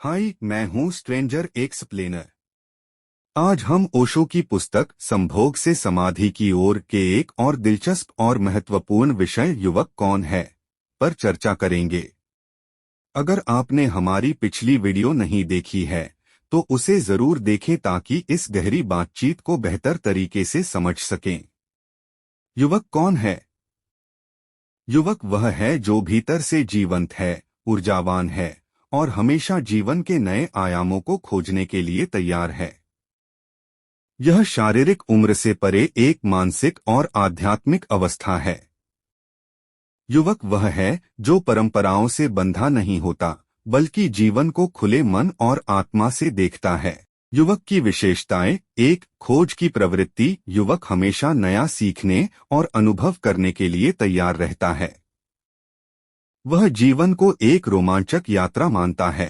हाय, मैं हूँ stranger explainer. आज हम ओशो की पुस्तक संभोग से समाधि की ओर के एक और दिलचस्प और महत्वपूर्ण विषय युवक कौन है पर चर्चा करेंगे। अगर आपने हमारी पिछली वीडियो नहीं देखी है तो उसे जरूर देखें ताकि इस गहरी बातचीत को बेहतर तरीके से समझ सकें। युवक कौन है? युवक वह है जो भीतर से जीवंत है, ऊर्जावान है और हमेशा जीवन के नए आयामों को खोजने के लिए तैयार है। यह शारीरिक उम्र से परे एक मानसिक और आध्यात्मिक अवस्था है। युवक वह है जो परंपराओं से बंधा नहीं होता, बल्कि जीवन को खुले मन और आत्मा से देखता है। युवक की विशेषताएं: एक, खोज की प्रवृत्ति। युवक हमेशा नया सीखने और अनुभव करने के लिए तैयार रहता है। वह जीवन को एक रोमांचक यात्रा मानता है।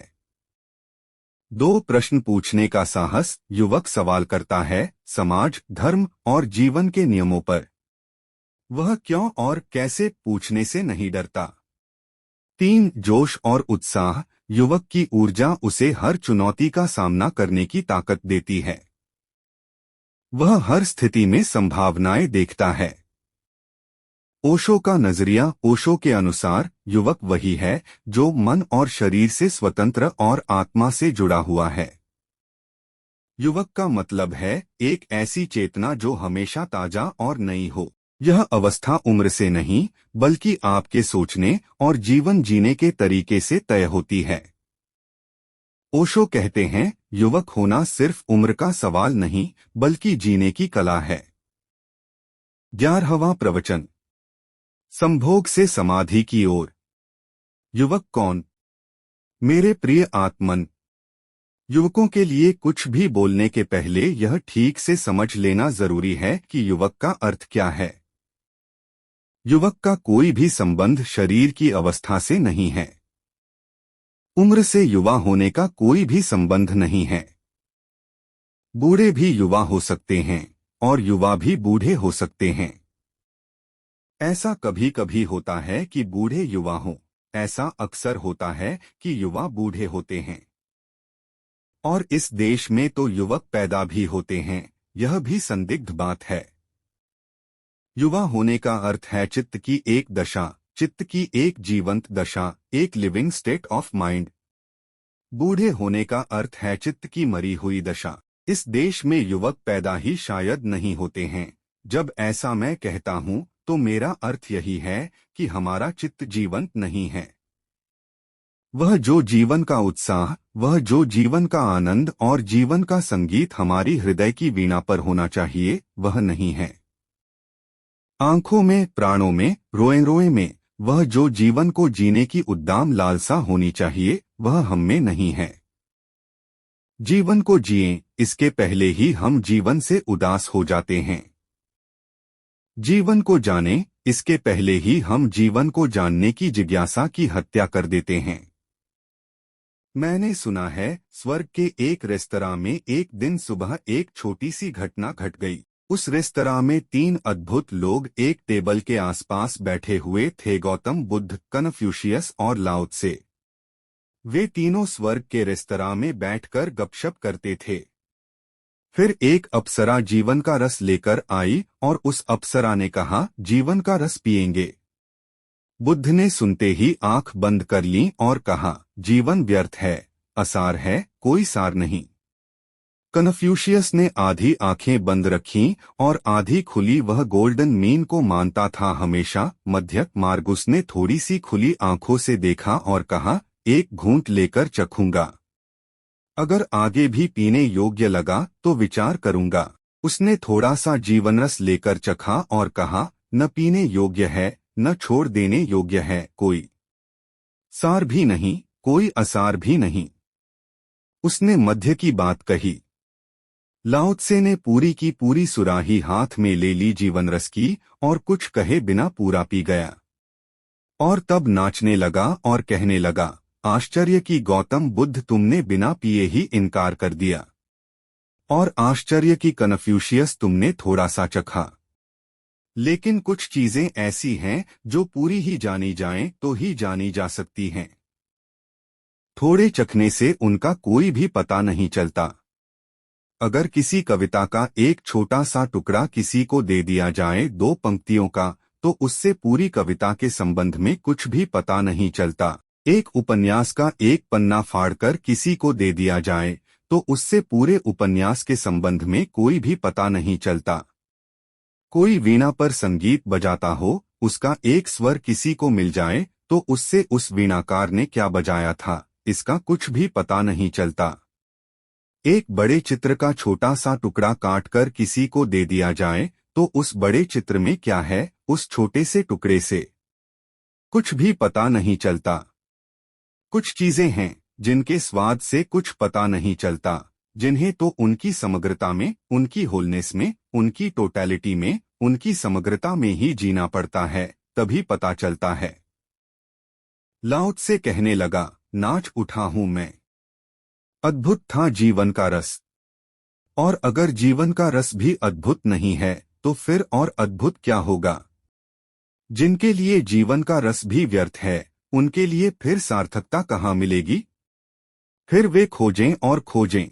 दो, प्रश्न पूछने का साहस। युवक सवाल करता है समाज, धर्म और जीवन के नियमों पर। वह क्यों और कैसे पूछने से नहीं डरता। तीन, जोश और उत्साह। युवक की ऊर्जा उसे हर चुनौती का सामना करने की ताकत देती है। वह हर स्थिति में संभावनाएं देखता है। ओशो का नजरिया। ओशो के अनुसार युवक वही है जो मन और शरीर से स्वतंत्र और आत्मा से जुड़ा हुआ है। युवक का मतलब है एक ऐसी चेतना जो हमेशा ताजा और नई हो। यह अवस्था उम्र से नहीं, बल्कि आपके सोचने और जीवन जीने के तरीके से तय होती है। ओशो कहते हैं, युवक होना सिर्फ उम्र का सवाल नहीं, बल्कि जीने की कला है। 11वां प्रवचन, संभोग से समाधि की ओर। युवक कौन? मेरे प्रिय आत्मन, युवकों के लिए कुछ भी बोलने के पहले यह ठीक से समझ लेना जरूरी है कि युवक का अर्थ क्या है। युवक का कोई भी संबंध शरीर की अवस्था से नहीं है। उम्र से युवा होने का कोई भी संबंध नहीं है। बूढ़े भी युवा हो सकते हैं और युवा भी बूढ़े हो सकते हैं। ऐसा कभी कभी होता है कि बूढ़े युवा हों, ऐसा अक्सर होता है कि युवा बूढ़े होते हैं। और इस देश में तो युवक पैदा भी होते हैं, यह भी संदिग्ध बात है। युवा होने का अर्थ है चित्त की एक दशा, चित्त की एक जीवंत दशा, एक लिविंग स्टेट ऑफ माइंड। बूढ़े होने का अर्थ है चित्त की मरी हुई दशा। इस देश में युवक पैदा ही शायद नहीं होते हैं। जब ऐसा मैं कहता हूँ तो मेरा अर्थ यही है कि हमारा चित्त जीवंत नहीं है। वह जो जीवन का उत्साह, वह जो जीवन का आनंद और जीवन का संगीत हमारी हृदय की वीणा पर होना चाहिए, वह नहीं है। आंखों में, प्राणों में, रोए रोए में वह जो जीवन को जीने की उद्दाम लालसा होनी चाहिए, वह हम में नहीं है। जीवन को जिएं, इसके पहले ही हम जीवन से उदास हो जाते हैं। जीवन को जानें, इसके पहले ही हम जीवन को जानने की जिज्ञासा की हत्या कर देते हैं। मैंने सुना है, स्वर्ग के एक रेस्तरां में एक दिन सुबह एक छोटी सी घटना घट गई। उस रेस्तरां में 3 अद्भुत लोग एक टेबल के आसपास बैठे हुए थे, गौतम बुद्ध, कन्फ्यूशियस और लाओ त्से। वे तीनों स्वर्ग के रेस्तरां में बैठकर गपशप करते थे। फिर एक अप्सरा जीवन का रस लेकर आई और उस अप्सरा ने कहा, जीवन का रस पिएंगे। बुद्ध ने सुनते ही आंख बंद कर ली और कहा, जीवन व्यर्थ है, असार है, कोई सार नहीं। कन्फ्यूशियस ने आधी आंखें बंद रखीं और आधी खुली वह गोल्डन मीन को मानता था हमेशा। मध्यक मार्ग उसने थोड़ी सी खुली आंखों से देखा और कहा, एक घूंट लेकर चखूंगा। अगर आगे भी पीने योग्य लगा तो विचार करूंगा। उसने थोड़ा सा जीवनरस लेकर चखा और कहा, न पीने योग्य है, न छोड़ देने योग्य है, कोई सार भी नहीं, कोई असार भी नहीं। उसने मध्य की बात कही। लाओ त्से ने पूरी की पूरी सुराही हाथ में ले ली जीवनरस की और कुछ कहे बिना पूरा पी गया। और तब नाचने लगा और कहने लगा, आश्चर्य की गौतम बुद्ध, तुमने बिना पिए ही इनकार कर दिया। और आश्चर्य की कन्फ्यूशियस, तुमने थोड़ा सा चखा। लेकिन कुछ चीजें ऐसी हैं जो पूरी ही जानी जाएं तो ही जानी जा सकती हैं। थोड़े चखने से उनका कोई भी पता नहीं चलता। अगर किसी कविता का एक छोटा सा टुकड़ा किसी को दे दिया जाए, 2 पंक्तियों का, तो उससे पूरी कविता के संबंध में कुछ भी पता नहीं चलता। एक उपन्यास का एक पन्ना फाड़कर किसी को दे दिया जाए तो उससे पूरे उपन्यास के संबंध में कोई भी पता नहीं चलता। कोई वीणा पर संगीत बजाता हो, उसका एक स्वर किसी को मिल जाए तो उससे उस वीणाकार ने क्या बजाया था, इसका कुछ भी पता नहीं चलता। एक बड़े चित्र का छोटा सा टुकड़ा काटकर किसी को दे दिया जाए तो उस बड़े चित्र में क्या है, उस छोटे से टुकड़े से कुछ भी पता नहीं चलता। कुछ चीजें हैं जिनके स्वाद से कुछ पता नहीं चलता, जिन्हें तो उनकी समग्रता में, उनकी होलनेस में, उनकी टोटैलिटी में, उनकी समग्रता में ही जीना पड़ता है, तभी पता चलता है। लाओ त्से कहने लगा, नाच उठा हूं मैं। अद्भुत था जीवन का रस। और अगर जीवन का रस भी अद्भुत नहीं है तो फिर और अद्भुत क्या होगा। जिनके लिए जीवन का रस भी व्यर्थ है, उनके लिए फिर सार्थकता कहाँ मिलेगी। फिर वे खोजें और खोजें।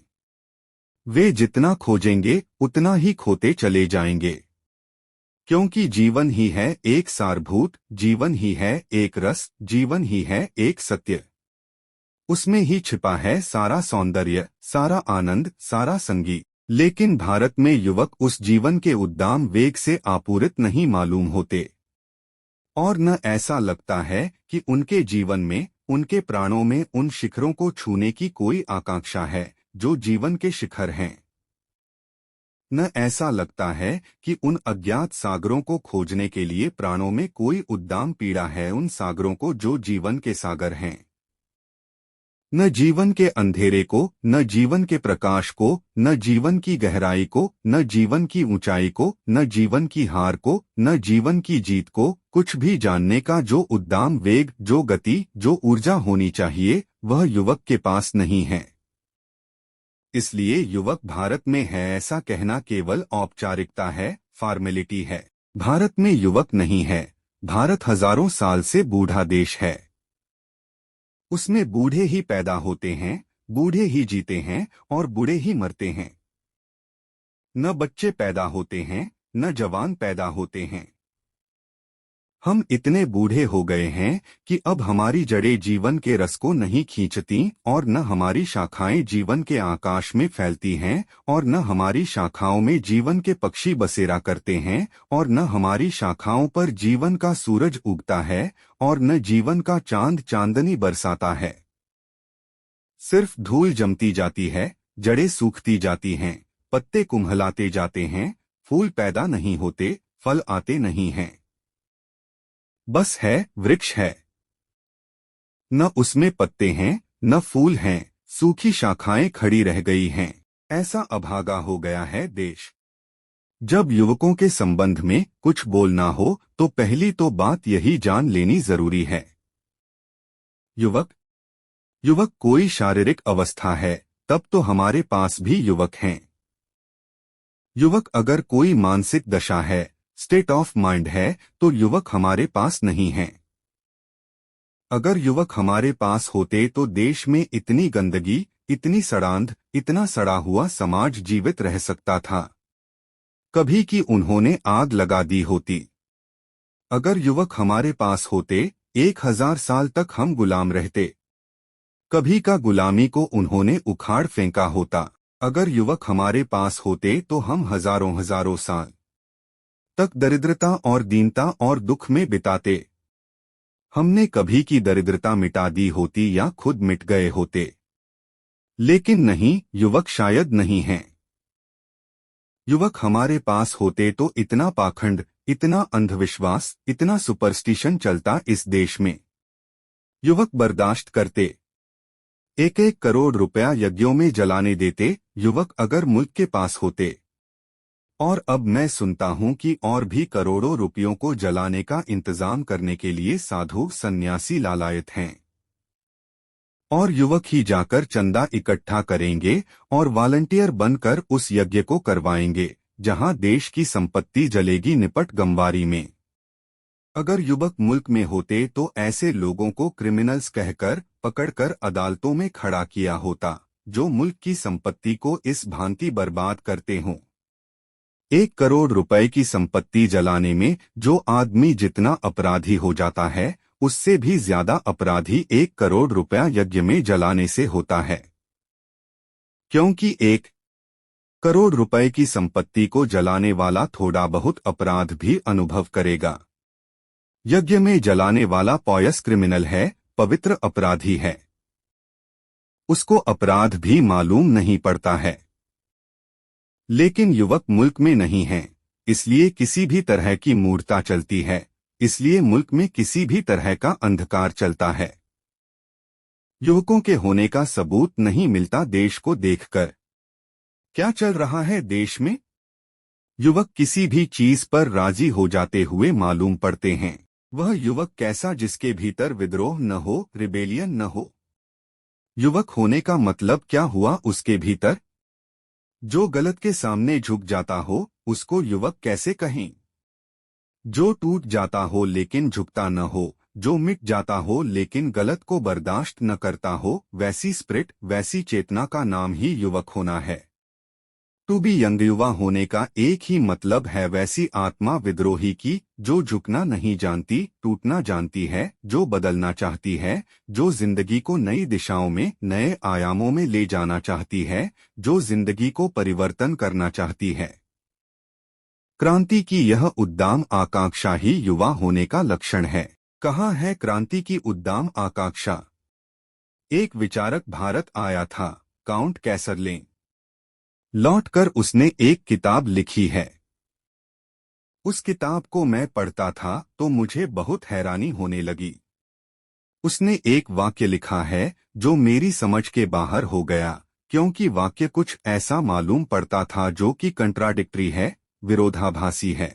वे जितना खोजेंगे उतना ही खोते चले जाएंगे, क्योंकि जीवन ही है एक सारभूत, जीवन ही है एक रस, जीवन ही है एक सत्य। उसमें ही छिपा है सारा सौंदर्य, सारा आनंद, सारा संगीत। लेकिन भारत में युवक उस जीवन के उद्दाम वेग से आपूरित नहीं मालूम होते, और न ऐसा लगता है कि उनके जीवन में, उनके प्राणों में उन शिखरों को छूने की कोई आकांक्षा है जो जीवन के शिखर हैं। न ऐसा लगता है कि उन अज्ञात सागरों को खोजने के लिए प्राणों में कोई उद्दाम पीड़ा है, उन सागरों को जो जीवन के सागर हैं। न जीवन के अंधेरे को, न जीवन के प्रकाश को, न जीवन की गहराई को, न जीवन की ऊंचाई को, न जीवन की हार को, न जीवन की जीत को, कुछ भी जानने का जो उद्दाम वेग, जो गति, जो ऊर्जा होनी चाहिए, वह युवक के पास नहीं है। इसलिए युवक भारत में है ऐसा कहना केवल औपचारिकता है, फॉर्मेलिटी है। भारत में युवक नहीं है। भारत हजारों साल से बूढ़ा देश है। उसमें बूढ़े ही पैदा होते हैं, बूढ़े ही जीते हैं और बूढ़े ही मरते हैं। न बच्चे पैदा होते हैं, न जवान पैदा होते हैं। हम इतने बूढ़े हो गए हैं कि अब हमारी जड़ें जीवन के रस को नहीं खींचती, और न हमारी शाखाएं जीवन के आकाश में फैलती हैं, और न हमारी शाखाओं में जीवन के पक्षी बसेरा करते हैं, और न हमारी शाखाओं पर जीवन का सूरज उगता है, और न जीवन का चांद चांदनी बरसाता है। सिर्फ धूल जमती जाती है, जड़ें सूखती जाती हैं, पत्ते कुम्हलाते जाते हैं, फूल पैदा नहीं होते, फल आते नहीं हैं। बस है, वृक्ष है। न उसमें पत्ते हैं, न फूल हैं, सूखी शाखाएं खड़ी रह गई हैं। ऐसा अभागा हो गया है देश। जब युवकों के संबंध में कुछ बोलना हो तो पहली तो बात यही जान लेनी जरूरी है। युवक युवक कोई शारीरिक अवस्था है, तब तो हमारे पास भी युवक हैं। युवक अगर कोई मानसिक दशा है, स्टेट ऑफ माइंड है, तो युवक हमारे पास नहीं है। अगर युवक हमारे पास होते तो देश में इतनी गंदगी, इतनी सड़ांध, इतना सड़ा हुआ समाज जीवित रह सकता था कभी कि उन्होंने आग लगा दी होती। अगर युवक हमारे पास होते, 1000 साल तक हम गुलाम रहते। कभी का गुलामी को उन्होंने उखाड़ फेंका होता। अगर युवक हमारे पास होते तो हम हजारों हजारों साल तक दरिद्रता और दीनता और दुख में बिताते। हमने कभी की दरिद्रता मिटा दी होती या खुद मिट गए होते। लेकिन नहीं, युवक शायद नहीं हैं। युवक हमारे पास होते तो इतना पाखंड, इतना अंधविश्वास, इतना सुपरस्टिशन चलता इस देश में। युवक बर्दाश्त करते। 1-1 करोड़ रुपया यज्ञों में जलाने देते युवक अगर मुल्क के पास होते। और अब मैं सुनता हूं कि और भी करोड़ों रुपयों को जलाने का इंतजाम करने के लिए साधु सन्यासी लालायत हैं। और युवक ही जाकर चंदा इकट्ठा करेंगे और वॉलंटियर बनकर उस यज्ञ को करवाएंगे जहां देश की संपत्ति जलेगी निपट गंवारी में। अगर युवक मुल्क में होते तो ऐसे लोगों को क्रिमिनल्स कहकर, पकड़कर अदालतों में खड़ा किया होता, जो मुल्क की संपत्ति को इस भांति बर्बाद करते हों। 1 करोड़ रुपए की संपत्ति जलाने में जो आदमी जितना अपराधी हो जाता है, उससे भी ज्यादा अपराधी 1 करोड़ रुपया यज्ञ में जलाने से होता है। क्योंकि 1 करोड़ रुपए की संपत्ति को जलाने वाला थोड़ा बहुत अपराध भी अनुभव करेगा। यज्ञ में जलाने वाला पॉयस क्रिमिनल है, पवित्र अपराधी है। उसको अपराध भी मालूम नहीं पड़ता है। लेकिन युवक मुल्क में नहीं है, इसलिए किसी भी तरह की मूर्खता चलती है, इसलिए मुल्क में किसी भी तरह का अंधकार चलता है। युवकों के होने का सबूत नहीं मिलता देश को देखकर। क्या चल रहा है देश में? युवक किसी भी चीज पर राजी हो जाते हुए मालूम पड़ते हैं। वह युवक कैसा जिसके भीतर विद्रोह न हो, रिबेलियन न हो। युवक होने का मतलब क्या हुआ उसके भीतर? जो गलत के सामने झुक जाता हो, उसको युवक कैसे कहें? जो टूट जाता हो लेकिन झुकता न हो, जो मिट जाता हो लेकिन गलत को बर्दाश्त न करता हो, वैसी स्पिरिट, वैसी चेतना का नाम ही युवक होना है। टू बी यंग, युवा होने का एक ही मतलब है वैसी आत्मा विद्रोही की, जो झुकना नहीं जानती, टूटना जानती है, जो बदलना चाहती है, जो जिंदगी को नई दिशाओं में, नए आयामों में ले जाना चाहती है, जो जिंदगी को परिवर्तन करना चाहती है। क्रांति की यह उद्दाम आकांक्षा ही युवा होने का लक्षण है। कहाँ है क्रांति की उद्दाम आकांक्षा? एक विचारक भारत आया था, काउंट कैसरलेन। लौटकर उसने एक किताब लिखी है। उस किताब को मैं पढ़ता था तो मुझे बहुत हैरानी होने लगी। उसने एक वाक्य लिखा है जो मेरी समझ के बाहर हो गया, क्योंकि वाक्य कुछ ऐसा मालूम पड़ता था जो कि कंट्राडिक्टरी है, विरोधाभासी है।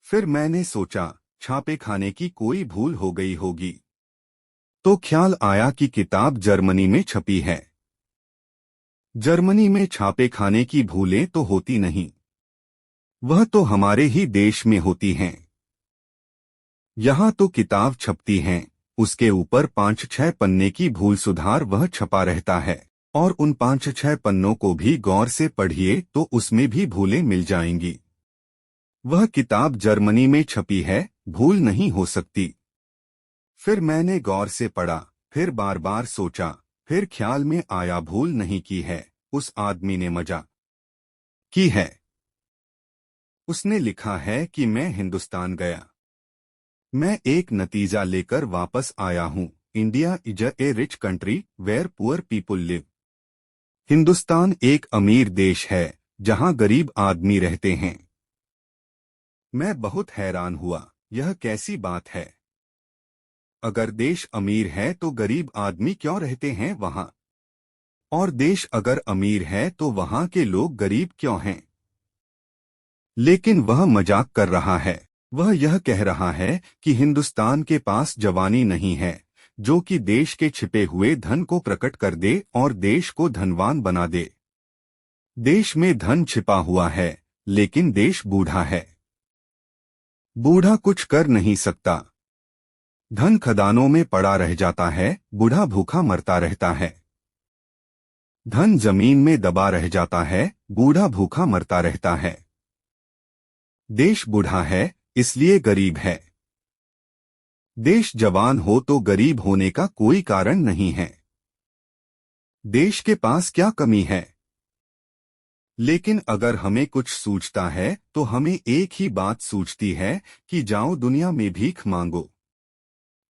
फिर मैंने सोचा, छापे खाने की कोई भूल हो गई होगी। तो ख्याल आया कि किताब जर्मनी में छपी है। जर्मनी में छापे खाने की भूलें तो होती नहीं, वह तो हमारे ही देश में होती हैं। यहाँ तो किताब छपती हैं, उसके ऊपर 5-6 पन्ने की भूल सुधार वह छपा रहता है, और उन 5-6 पन्नों को भी गौर से पढ़िए तो उसमें भी भूलें मिल जाएंगी। वह किताब जर्मनी में छपी है, भूल नहीं हो सकती। फिर मैंने गौर से पढ़ा, फिर बार बार सोचा, फिर ख्याल में आया भूल नहीं की है, उस आदमी ने मजा की है। उसने लिखा है कि मैं हिंदुस्तान गया, मैं एक नतीजा लेकर वापस आया हूँ। India is a rich country where poor people live. Hindustan एक अमीर देश है जहाँ गरीब आदमी रहते हैं। मैं बहुत हैरान हुआ, यह कैसी बात है? अगर देश अमीर है तो गरीब आदमी क्यों रहते हैं वहाँ? और देश अगर अमीर है तो वहाँ के लोग गरीब क्यों हैं? लेकिन वह मजाक कर रहा है। वह यह कह रहा है कि हिंदुस्तान के पास जवानी नहीं है जो कि देश के छिपे हुए धन को प्रकट कर दे और देश को धनवान बना दे। देश में धन छिपा हुआ है, लेकिन देश बूढ़ा है। बूढ़ा कुछ कर नहीं सकता। धन खदानों में पड़ा रह जाता है, बूढ़ा भूखा मरता रहता है। धन जमीन में दबा रह जाता है, बूढ़ा भूखा मरता रहता है। देश बूढ़ा है, इसलिए गरीब है। देश जवान हो तो गरीब होने का कोई कारण नहीं है। देश के पास क्या कमी है? लेकिन अगर हमें कुछ सूझता है तो हमें एक ही बात सूझती है कि जाओ दुनिया में भीख मांगो।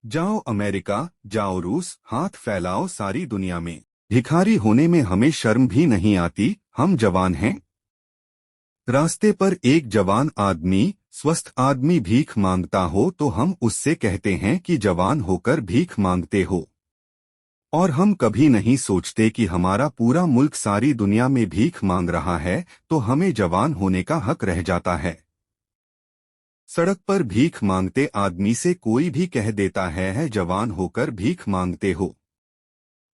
जाओ अमेरिका, जाओ रूस, हाथ फैलाओ सारी दुनिया में। भिखारी होने में हमें शर्म भी नहीं आती, हम जवान हैं। रास्ते पर एक जवान आदमी, स्वस्थ आदमी भीख मांगता हो तो हम उससे कहते हैं कि जवान होकर भीख मांगते हो। और हम कभी नहीं सोचते कि हमारा पूरा मुल्क सारी दुनिया में भीख मांग रहा है तो हमें जवान होने का हक रह जाता है। सड़क पर भीख मांगते आदमी से कोई भी कह देता है जवान होकर भीख मांगते हो।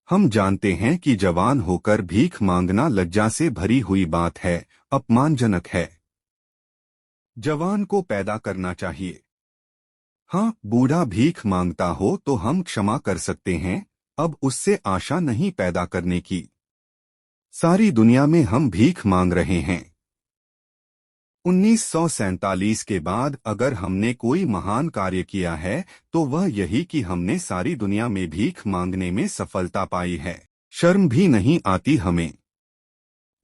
हम जानते हैं कि जवान होकर भीख मांगना लज्जा से भरी हुई बात है, अपमानजनक है। जवान को पैदा करना चाहिए। हाँ, बूढ़ा भीख मांगता हो तो हम क्षमा कर सकते हैं, अब उससे आशा नहीं पैदा करने की। सारी दुनिया में हम भीख मांग रहे हैं। 1947 के बाद अगर हमने कोई महान कार्य किया है तो वह यही कि हमने सारी दुनिया में भीख मांगने में सफलता पाई है। शर्म भी नहीं आती हमें।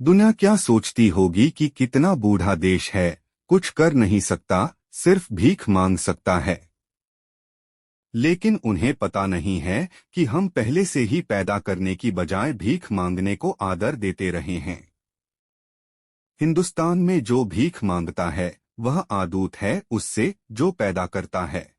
दुनिया क्या सोचती होगी कि कितना बूढ़ा देश है, कुछ कर नहीं सकता, सिर्फ भीख मांग सकता है। लेकिन उन्हें पता नहीं है कि हम पहले से ही पैदा करने की बजाय भीख मांगने को आदर देते रहे हैं। हिंदुस्तान में जो भीख मांगता है वह आदूत है उससे जो पैदा करता है।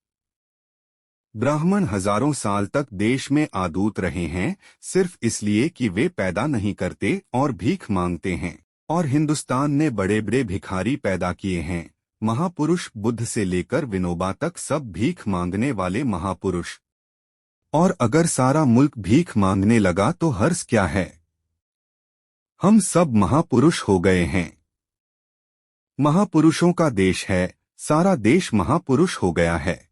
ब्राह्मण हजारों साल तक देश में आदूत रहे हैं सिर्फ इसलिए कि वे पैदा नहीं करते और भीख मांगते हैं। और हिंदुस्तान ने बड़े बड़े भिखारी पैदा किए हैं, महापुरुष बुद्ध से लेकर विनोबा तक सब भीख मांगने वाले महापुरुष। और अगर सारा मुल्क भीख मांगने लगा तो हर्ष क्या है? हम सब महापुरुष हो गए हैं। महापुरुषों का देश है, सारा देश महापुरुष हो गया है।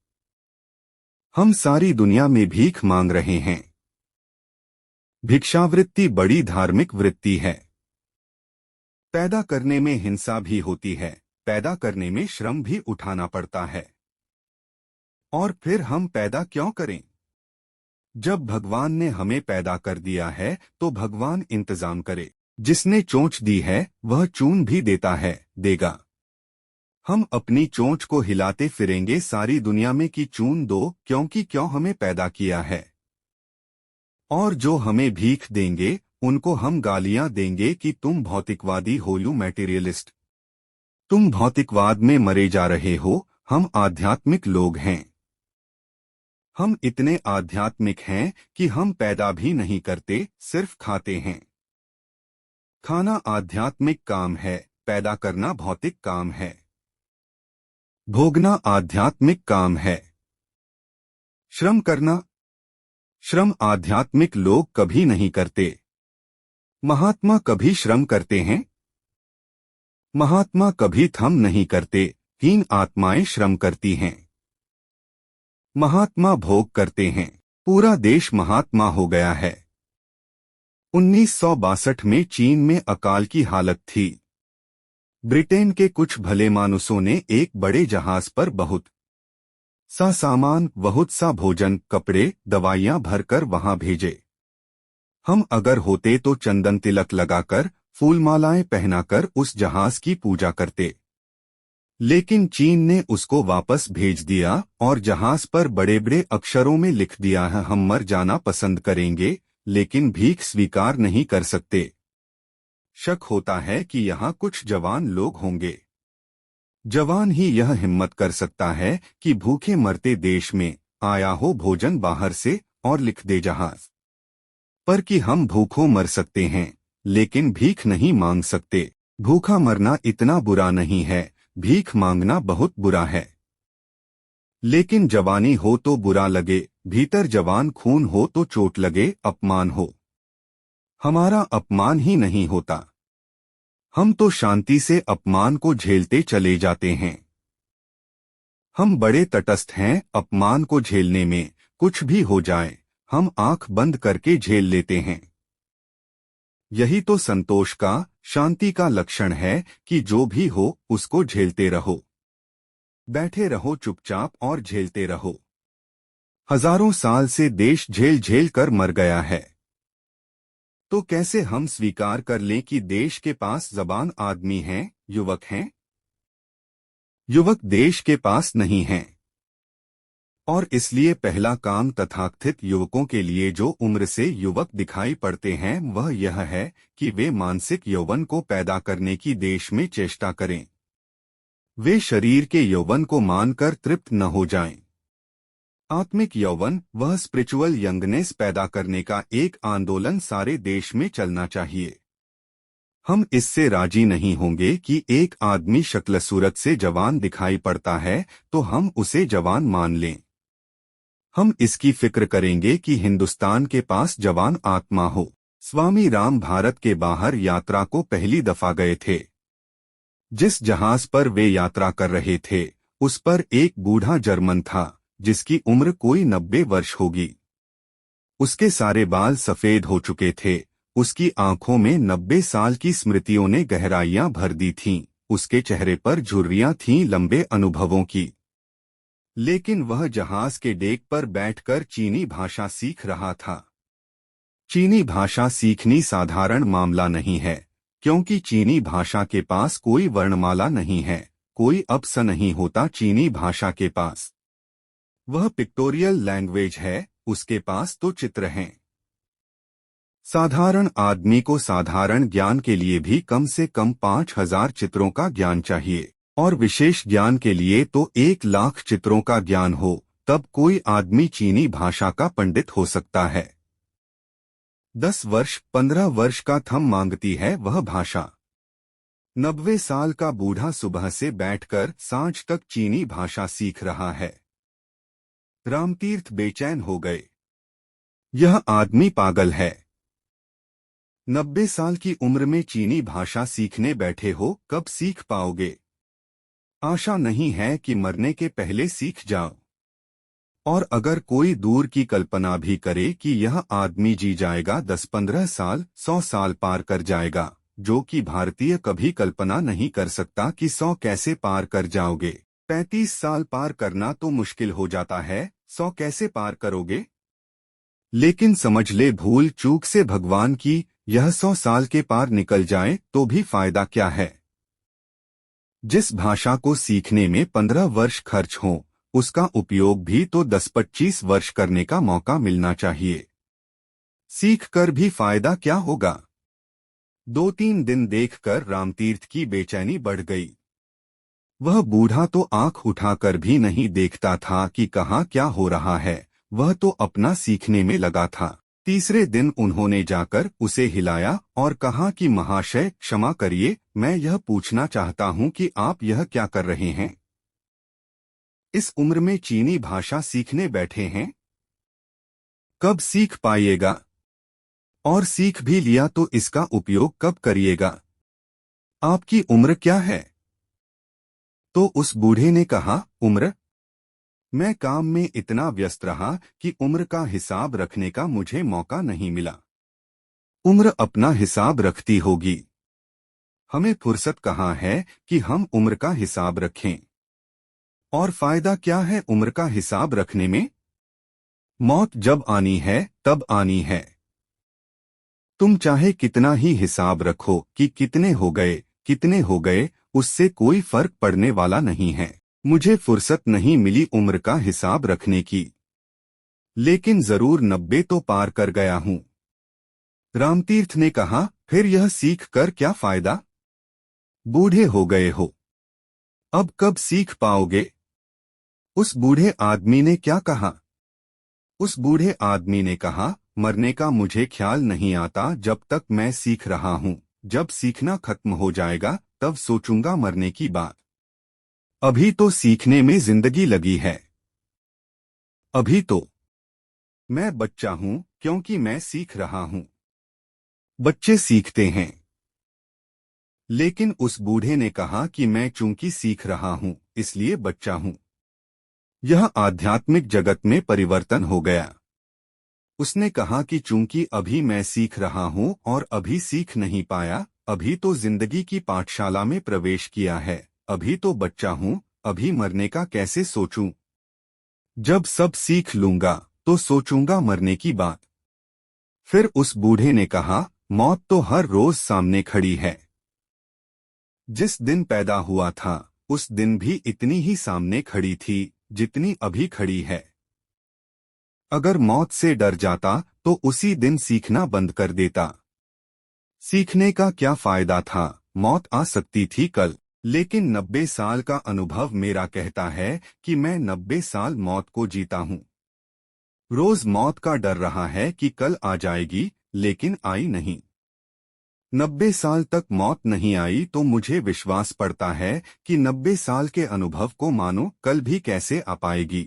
हम सारी दुनिया में भीख मांग रहे हैं। भिक्षावृत्ति बड़ी धार्मिक वृत्ति है। पैदा करने में हिंसा भी होती है, पैदा करने में श्रम भी उठाना पड़ता है। और फिर हम पैदा क्यों करें? जब भगवान ने हमें पैदा कर दिया है तो भगवान इंतजाम करे। जिसने चोंच दी है वह चून भी देता है, देगा। हम अपनी चोंच को हिलाते फिरेंगे सारी दुनिया में कि चून दो, क्योंकि क्यों हमें पैदा किया है। और जो हमें भीख देंगे उनको हम गालियां देंगे कि तुम भौतिकवादी हो, यू मैटेरियलिस्ट। तुम भौतिकवाद में मरे जा रहे हो, हम आध्यात्मिक लोग हैं। हम इतने आध्यात्मिक हैं कि हम पैदा भी नहीं करते, सिर्फ खाते हैं। खाना आध्यात्मिक काम है, पैदा करना भौतिक काम है। भोगना आध्यात्मिक काम है। श्रम करना, श्रम आध्यात्मिक लोग कभी नहीं करते। महात्मा कभी श्रम करते हैं? महात्मा कभी थम नहीं करते, हीन आत्माएं श्रम करती हैं। महात्मा भोग करते हैं। पूरा देश महात्मा हो गया है। 1962 में चीन में अकाल की हालत थी। ब्रिटेन के कुछ भले मानुसों ने एक बड़े जहाज पर बहुत सा सामान, बहुत सा भोजन, कपड़े, दवाइयां भरकर वहां भेजे। हम अगर होते तो चंदन तिलक लगाकर, फूलमालाएं पहनाकर उस जहाज की पूजा करते। लेकिन चीन ने उसको वापस भेज दिया और जहाज पर बड़े बड़े अक्षरों में लिख दिया है, हम मर जाना पसंद करेंगे लेकिन भीख स्वीकार नहीं कर सकते। शक होता है कि यहाँ कुछ जवान लोग होंगे। जवान ही यह हिम्मत कर सकता है कि भूखे मरते देश में आया हो भोजन बाहर से और लिख दे जहाज पर कि हम भूखों मर सकते हैं लेकिन भीख नहीं मांग सकते। भूखा मरना इतना बुरा नहीं है, भीख मांगना बहुत बुरा है। लेकिन जवानी हो तो बुरा लगे, भीतर जवान खून हो तो चोट लगे, अपमान हो। हमारा अपमान ही नहीं होता। हम तो शांति से अपमान को झेलते चले जाते हैं। हम बड़े तटस्थ हैं अपमान को झेलने में, कुछ भी हो जाए हम आंख बंद करके झेल लेते हैं। यही तो संतोष का, शांति का लक्षण है कि जो भी हो उसको झेलते रहो। बैठे रहो चुपचाप और झेलते रहो। हजारों साल से देश झेल झेल कर मर गया है। तो कैसे हम स्वीकार कर लें कि देश के पास जबान आदमी हैं, युवक हैं? युवक देश के पास नहीं हैं। और इसलिए पहला काम तथाकथित युवकों के लिए जो उम्र से युवक दिखाई पड़ते हैं वह यह है कि वे मानसिक यौवन को पैदा करने की देश में चेष्टा करें। वे शरीर के यौवन को मानकर तृप्त न हो जाएं। आत्मिक यौवन, वह स्पिरिचुअल यंगनेस पैदा करने का एक आंदोलन सारे देश में चलना चाहिए। हम इससे राजी नहीं होंगे कि एक आदमी शक्ल सूरत से जवान दिखाई पड़ता है तो हम उसे जवान मान लें। हम इसकी फिक्र करेंगे कि हिंदुस्तान के पास जवान आत्मा हो। स्वामी राम भारत के बाहर यात्रा को पहली दफा गए थे। जिस जहाज पर वे यात्रा कर रहे थे उस पर एक बूढ़ा जर्मन था जिसकी उम्र कोई 90 वर्ष होगी। उसके सारे बाल सफेद हो चुके थे। उसकी आंखों में 90 साल की स्मृतियों ने गहराइयां भर दी थीं। उसके चेहरे पर झुर्रियां थीं लंबे अनुभवों की। लेकिन वह जहाज के डेक पर बैठकर चीनी भाषा सीख रहा था। चीनी भाषा सीखनी साधारण मामला नहीं है, क्योंकि चीनी भाषा के पास कोई वर्णमाला नहीं है, कोई अप्स नहीं होता चीनी भाषा के पास। वह पिक्टोरियल लैंग्वेज है, उसके पास तो चित्र हैं। साधारण आदमी को साधारण ज्ञान के लिए भी कम से कम 5000 चित्रों का ज्ञान चाहिए, और विशेष ज्ञान के लिए तो 1,00,000 चित्रों का ज्ञान हो, तब कोई आदमी चीनी भाषा का पंडित हो सकता है। 10 वर्ष 15 वर्ष का थम मांगती है वह भाषा। 90 साल का बूढ़ा सुबह से बैठकर सांझ तक चीनी भाषा सीख रहा है। रामतीर्थ बेचैन हो गए। यह आदमी पागल है। 90 साल की उम्र में चीनी भाषा सीखने बैठे हो, कब सीख पाओगे? आशा नहीं है कि मरने के पहले सीख जाओ। और अगर कोई दूर की कल्पना भी करे कि यह आदमी जी जाएगा 10-15 साल 100 साल पार कर जाएगा, जो कि भारतीय कभी कल्पना नहीं कर सकता कि 100 कैसे पार कर जाओगे। 35 साल पार करना तो मुश्किल हो जाता है, 100 कैसे पार करोगे? लेकिन समझ ले भूल चूक से भगवान की यह 100 साल के पार निकल जाए तो भी फायदा क्या है? जिस भाषा को सीखने में 15 वर्ष खर्च हों, उसका उपयोग भी तो 10-25 वर्ष करने का मौका मिलना चाहिए। सीख कर भी फायदा क्या होगा? 2-3 दिन देखकर रामतीर्थ की बेचैनी बढ़ गई। वह बूढ़ा तो आंख उठाकर भी नहीं देखता था कि कहाँ क्या हो रहा है, वह तो अपना सीखने में लगा था। तीसरे दिन उन्होंने जाकर उसे हिलाया और कहा कि महाशय क्षमा करिए, मैं यह पूछना चाहता हूँ कि आप यह क्या कर रहे हैं? इस उम्र में चीनी भाषा सीखने बैठे हैं? कब सीख पाइएगा? और सीख भी लिया तो इसका उपयोग कब करिएगा? आपकी उम्र क्या है? तो उस बूढ़े ने कहा, उम्र? मैं काम में इतना व्यस्त रहा कि उम्र का हिसाब रखने का मुझे मौका नहीं मिला। उम्र अपना हिसाब रखती होगी। हमें फुर्सत कहाँ है कि हम उम्र का हिसाब रखें? और फायदा क्या है उम्र का हिसाब रखने में? मौत जब आनी है तब आनी है। तुम चाहे कितना ही हिसाब रखो कि कितने हो गए, उससे कोई फर्क पड़ने वाला नहीं है। मुझे फुर्सत नहीं मिली उम्र का हिसाब रखने की, लेकिन जरूर 90 तो पार कर गया हूं। रामतीर्थ ने कहा, फिर यह सीख कर क्या फायदा? बूढ़े हो गए हो, अब कब सीख पाओगे? उस बूढ़े आदमी ने क्या कहा? उस बूढ़े आदमी ने कहा, मरने का मुझे ख्याल नहीं आता जब तक मैं सीख रहा हूं। जब सीखना खत्म हो जाएगा तब सोचूंगा मरने की बात। अभी तो सीखने में जिंदगी लगी है। अभी तो मैं बच्चा हूं क्योंकि मैं सीख रहा हूं। बच्चे सीखते हैं। लेकिन उस बूढ़े ने कहा कि मैं चूंकि सीख रहा हूं इसलिए बच्चा हूं। यह आध्यात्मिक जगत में परिवर्तन हो गया। उसने कहा कि चूंकि अभी मैं सीख रहा हूं और अभी सीख नहीं पाया, अभी तो जिंदगी की पाठशाला में प्रवेश किया है, अभी तो बच्चा हूं, अभी मरने का कैसे सोचूं? जब सब सीख लूंगा तो सोचूंगा मरने की बात। फिर उस बूढ़े ने कहा, मौत तो हर रोज सामने खड़ी है। जिस दिन पैदा हुआ था उस दिन भी इतनी ही सामने खड़ी थी जितनी अभी खड़ी है। अगर मौत से डर जाता तो उसी दिन सीखना बंद कर देता। सीखने का क्या फायदा था? मौत आ सकती थी कल, लेकिन 90 साल का अनुभव मेरा कहता है कि मैं 90 साल मौत को जीता हूं। रोज मौत का डर रहा है कि कल आ जाएगी, लेकिन आई नहीं। 90 साल तक मौत नहीं आई तो मुझे विश्वास पड़ता है कि 90 साल के अनुभव को मानो कल भी कैसे आ पाएगी।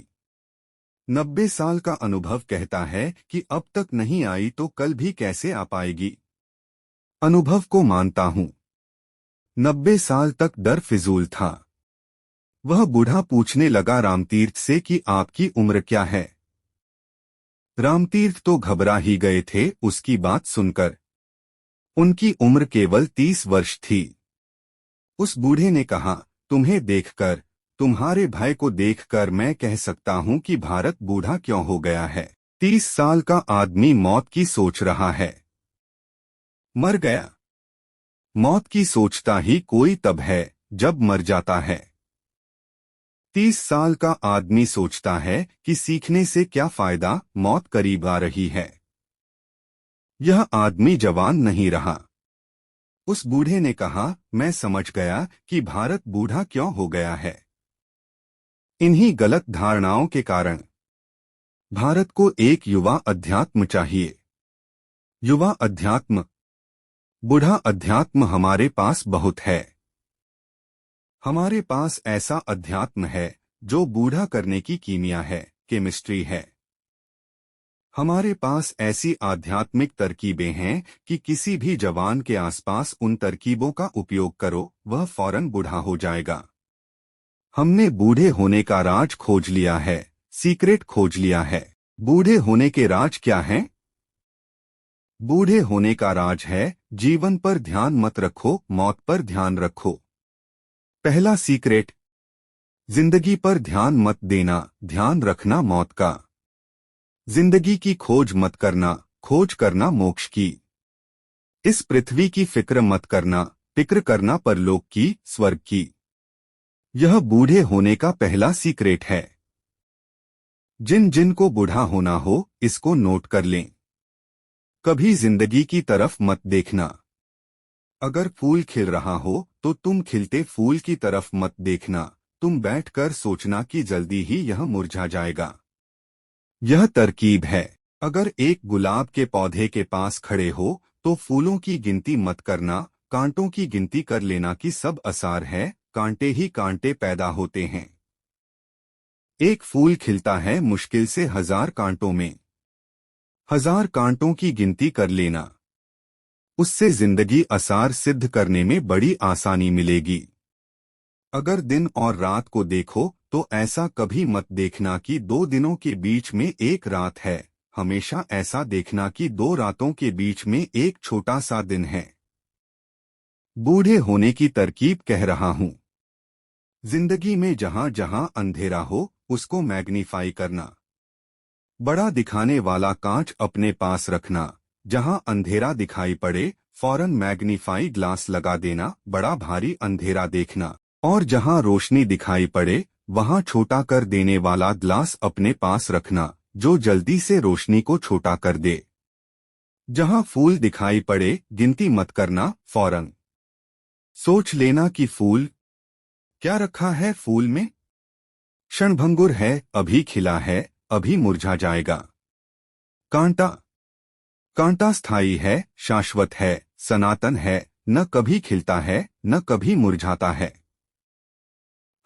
90 साल का अनुभव कहता है कि अब तक नहीं आई तो कल भी कैसे आ पाएगी। अनुभव को मानता हूं। 90 साल तक डर फिजूल था। वह बूढ़ा पूछने लगा रामतीर्थ से कि आपकी उम्र क्या है। रामतीर्थ तो घबरा ही गए थे उसकी बात सुनकर। उनकी उम्र केवल 30 वर्ष थी। उस बूढ़े ने कहा, तुम्हें देखकर, तुम्हारे भय को देखकर मैं कह सकता हूं कि भारत बूढ़ा क्यों हो गया है। 30 साल का आदमी मौत की सोच रहा है। मर गया। मौत की सोचता ही कोई तब है जब मर जाता है। 30 साल का आदमी सोचता है कि सीखने से क्या फायदा, मौत करीब आ रही है। यह आदमी जवान नहीं रहा। उस बूढ़े ने कहा, मैं समझ गया कि भारत बूढ़ा क्यों हो गया है। इन्हीं गलत धारणाओं के कारण भारत को एक युवा अध्यात्म चाहिए। युवा अध्यात्म, बूढ़ा अध्यात्म हमारे पास बहुत है। हमारे पास ऐसा अध्यात्म है जो बूढ़ा करने की कीमिया है, केमिस्ट्री है। हमारे पास ऐसी आध्यात्मिक तरकीबें हैं कि किसी भी जवान के आसपास उन तरकीबों का उपयोग करो, वह फौरन बूढ़ा हो जाएगा। हमने बूढ़े होने का राज खोज लिया है, सीक्रेट खोज लिया है। बूढ़े होने के राज क्या हैं? बूढ़े होने का राज है, जीवन पर ध्यान मत रखो, मौत पर ध्यान रखो। पहला सीक्रेट, जिंदगी पर ध्यान मत देना, ध्यान रखना मौत का। जिंदगी की खोज मत करना, खोज करना मोक्ष की। इस पृथ्वी की फिक्र मत करना, फिक्र करना परलोक की, स्वर्ग की। यह बूढ़े होने का पहला सीक्रेट है। जिन जिन को बूढ़ा होना हो, इसको नोट कर लें। कभी जिंदगी की तरफ मत देखना। अगर फूल खिल रहा हो तो तुम खिलते फूल की तरफ मत देखना, तुम बैठकर सोचना कि जल्दी ही यह मुरझा जाएगा। यह तरकीब है। अगर एक गुलाब के पौधे के पास खड़े हो तो फूलों की गिनती मत करना, कांटों की गिनती कर लेना कि सब आसार है, कांटे ही कांटे पैदा होते हैं। एक फूल खिलता है मुश्किल से 1000 कांटों में। 1000 कांटों की गिनती कर लेना, उससे जिंदगी आसार सिद्ध करने में बड़ी आसानी मिलेगी। अगर दिन और रात को देखो तो ऐसा कभी मत देखना कि 2 दिनों के बीच में एक रात है, हमेशा ऐसा देखना कि 2 रातों के बीच में एक छोटा सा दिन है। बूढ़े होने की तरकीब कह रहा हूं। जिंदगी में जहां जहां अंधेरा हो उसको मैग्नीफाई करना। बड़ा दिखाने वाला कांच अपने पास रखना, जहां अंधेरा दिखाई पड़े फौरन मैग्नीफाई ग्लास लगा देना, बड़ा भारी अंधेरा देखना। और जहां रोशनी दिखाई पड़े वहां छोटा कर देने वाला ग्लास अपने पास रखना, जो जल्दी से रोशनी को छोटा कर दे। जहां फूल दिखाई पड़े गिनती मत करना, फौरन सोच लेना कि फूल क्या रखा है फूल में। क्षणभंगुर है, अभी खिला है, अभी मुरझा जाएगा। कांटा, कांटा स्थायी है, शाश्वत है, सनातन है, न कभी खिलता है न कभी मुरझाता है,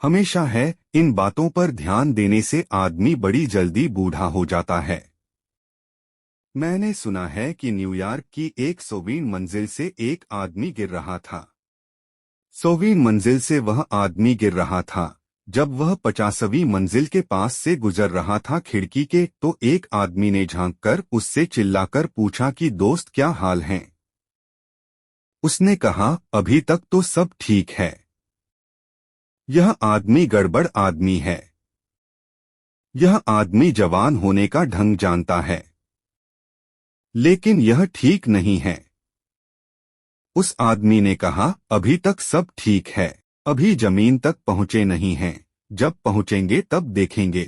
हमेशा है। इन बातों पर ध्यान देने से आदमी बड़ी जल्दी बूढ़ा हो जाता है। मैंने सुना है कि न्यूयॉर्क की 100वीं मंजिल से एक आदमी गिर रहा था। 100वीं मंजिल से वह आदमी गिर रहा था। जब वह 50वीं मंजिल के पास से गुजर रहा था खिड़की के, तो एक आदमी ने झांककर उससे चिल्लाकर पूछा कि दोस्त क्या हाल है। उसने कहा, अभी तक तो सब ठीक है। यह आदमी गड़बड़ आदमी है। यह आदमी जवान होने का ढंग जानता है, लेकिन यह ठीक नहीं है। उस आदमी ने कहा, अभी तक सब ठीक है, अभी जमीन तक पहुंचे नहीं हैं, जब पहुंचेंगे तब देखेंगे।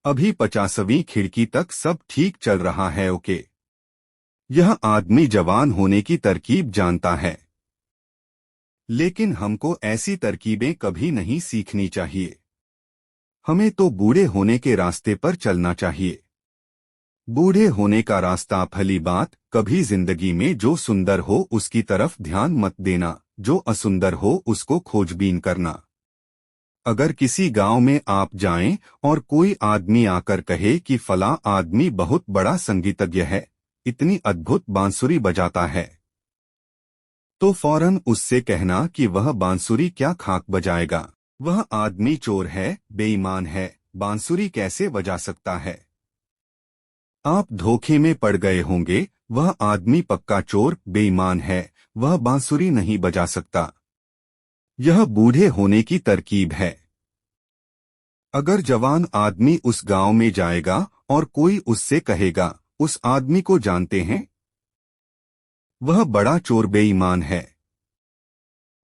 अभी 50वीं खिड़की तक सब ठीक चल रहा है, ओके। यह आदमी जवान होने की तरकीब जानता है, लेकिन हमको ऐसी तरकीबें कभी नहीं सीखनी चाहिए। हमें तो बूढ़े होने के रास्ते पर चलना चाहिए। बूढ़े होने का रास्ता भली बात, कभी जिंदगी में जो सुंदर हो उसकी तरफ ध्यान मत देना, जो असुंदर हो उसको खोजबीन करना। अगर किसी गांव में आप जाएं और कोई आदमी आकर कहे कि फला आदमी बहुत बड़ा संगीतज्ञ है, इतनी अद्भुत बांसुरी बजाता है, तो फौरन उससे कहना कि वह बांसुरी क्या खाक बजाएगा। वह आदमी चोर है, बेईमान है, बांसुरी कैसे बजा सकता है? आप धोखे में पड़ गए होंगे। वह आदमी पक्का चोर, बेईमान है, वह बांसुरी नहीं बजा सकता। यह बूढ़े होने की तरकीब है। अगर जवान आदमी उस गांव में जाएगा और कोई उससे कहेगा, उस आदमी को जानते हैं, वह बड़ा चोर बेईमान है,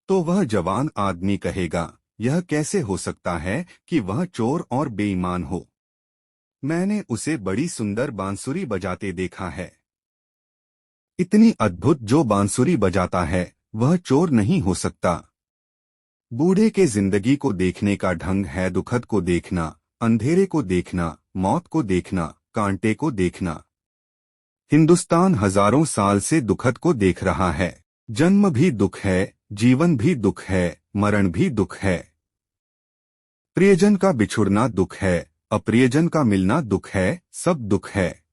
तो वह जवान आदमी कहेगा, यह कैसे हो सकता है कि वह चोर और बेईमान हो? मैंने उसे बड़ी सुंदर बांसुरी बजाते देखा है। इतनी अद्भुत जो बांसुरी बजाता है, वह चोर नहीं हो सकता। बूढ़े के जिंदगी को देखने का ढंग है दुखद को देखना, अंधेरे को देखना, मौत को देखना, कांटे को देखना। हिंदुस्तान हजारों साल से दुखद को देख रहा है। जन्म भी दुख है, जीवन भी दुख है, मरण भी दुख है। प्रियजन का बिछुड़ना दुख है, अप्रियजन का मिलना दुख है, सब दुख है।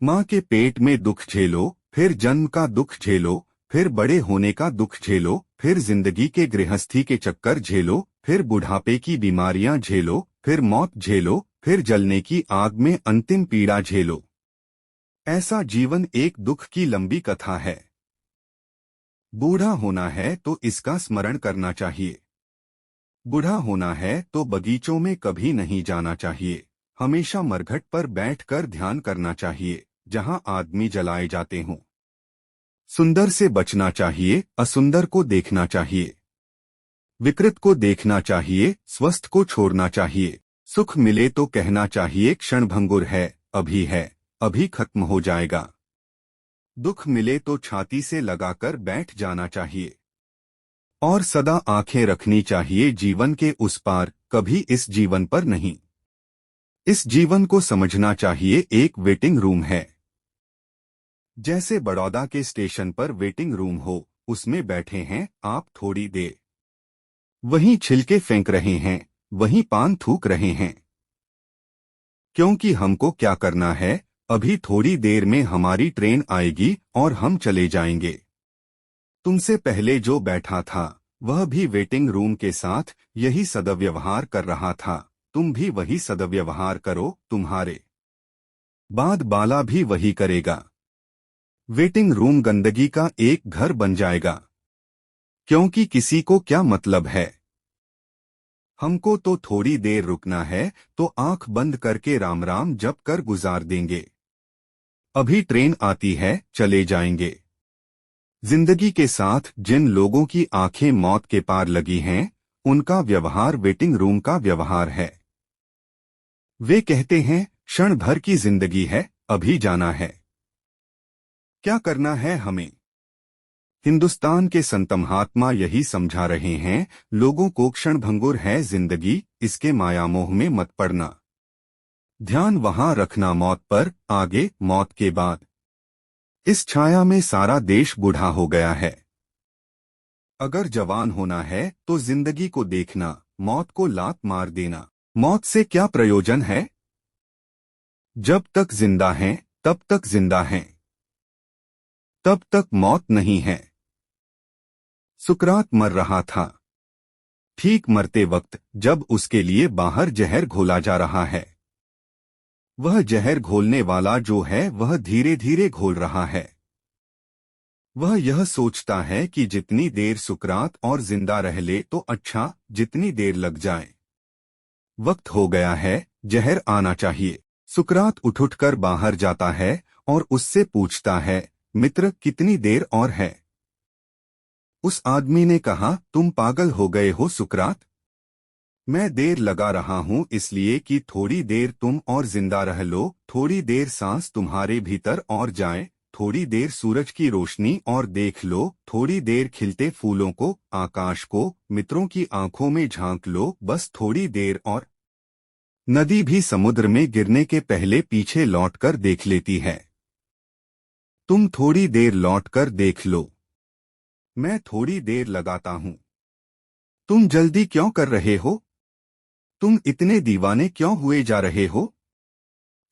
माँ के पेट में दुख झेलो, फिर जन्म का दुख झेलो, फिर बड़े होने का दुख झेलो, फिर जिंदगी के गृहस्थी के चक्कर झेलो, फिर बुढ़ापे की बीमारियां झेलो, फिर मौत झेलो, फिर जलने की आग में अंतिम पीड़ा झेलो। ऐसा जीवन एक दुख की लंबी कथा है। बूढ़ा होना है तो इसका स्मरण करना चाहिए। बूढ़ा होना है तो बगीचों में कभी नहीं जाना चाहिए। हमेशा मरघट पर बैठकर ध्यान करना चाहिए, जहां आदमी जलाए जाते हों। सुंदर से बचना चाहिए, असुंदर को देखना चाहिए। विकृत को देखना चाहिए, स्वस्थ को छोड़ना चाहिए। सुख मिले तो कहना चाहिए क्षणभंगुर है, अभी खत्म हो जाएगा। दुख मिले तो छाती से लगाकर बैठ जाना चाहिए और सदा आंखें रखनी चाहिए जीवन के उस पार, कभी इस जीवन पर नहीं। इस जीवन को समझना चाहिए एक वेटिंग रूम है। जैसे बड़ौदा के स्टेशन पर वेटिंग रूम हो, उसमें बैठे हैं आप थोड़ी देर। वहीं छिलके फेंक रहे हैं, वहीं पान थूक रहे हैं। क्योंकि हमको क्या करना है, अभी थोड़ी देर में हमारी ट्रेन आएगी और हम चले जाएंगे। तुमसे पहले जो बैठा था, वह भी वेटिंग रूम के साथ यही सदव्यवहार कर रहा था। तुम भी वही सदव्यवहार करो, तुम्हारे बाद बाला भी वही करेगा। वेटिंग रूम गंदगी का एक घर बन जाएगा। क्योंकि किसी को क्या मतलब है। हमको तो थोड़ी देर रुकना है, तो आंख बंद करके राम राम जप कर गुजार देंगे। अभी ट्रेन आती है, चले जाएंगे। जिंदगी के साथ जिन लोगों की आंखें मौत के पार लगी हैं, उनका व्यवहार वेटिंग रूम का व्यवहार है। वे कहते हैं, क्षण भर की जिंदगी है, अभी जाना है। क्या करना है हमें? हिंदुस्तान के संत महात्मा यही समझा रहे हैं, लोगों को क्षणभंगुर है जिंदगी, इसके मायामोह में मत पड़ना। ध्यान वहां रखना मौत पर, आगे मौत के बाद। इस छाया में सारा देश बूढ़ा हो गया है। अगर जवान होना है तो जिंदगी को देखना, मौत को लात मार देना। मौत से क्या प्रयोजन है? जब तक जिंदा हैं, तब तक जिंदा हैं, तब तक मौत नहीं है। सुकरात मर रहा था। ठीक मरते वक्त जब उसके लिए बाहर जहर घोला जा रहा है, वह जहर घोलने वाला जो है वह धीरे धीरे घोल रहा है। वह यह सोचता है कि जितनी देर सुकरात और जिंदा रह ले तो अच्छा, जितनी देर लग जाए। वक्त हो गया है, जहर आना चाहिए। सुकरात उठ बाहर जाता है और उससे पूछता है, मित्र कितनी देर और है? उस आदमी ने कहा, तुम पागल हो गए हो सुकरात। मैं देर लगा रहा हूं इसलिए कि थोड़ी देर तुम और जिंदा रह लो, थोड़ी देर सांस तुम्हारे भीतर और जाए, थोड़ी देर सूरज की रोशनी और देख लो, थोड़ी देर खिलते फूलों को, आकाश को, मित्रों की आंखों में झांक लो, बस थोड़ी देर और। नदी भी समुद्र में गिरने के पहले पीछे लौटकर देख लेती है। तुम थोड़ी देर लौटकर देख लो। मैं थोड़ी देर लगाता हूं। तुम जल्दी क्यों कर रहे हो? तुम इतने दीवाने क्यों हुए जा रहे हो?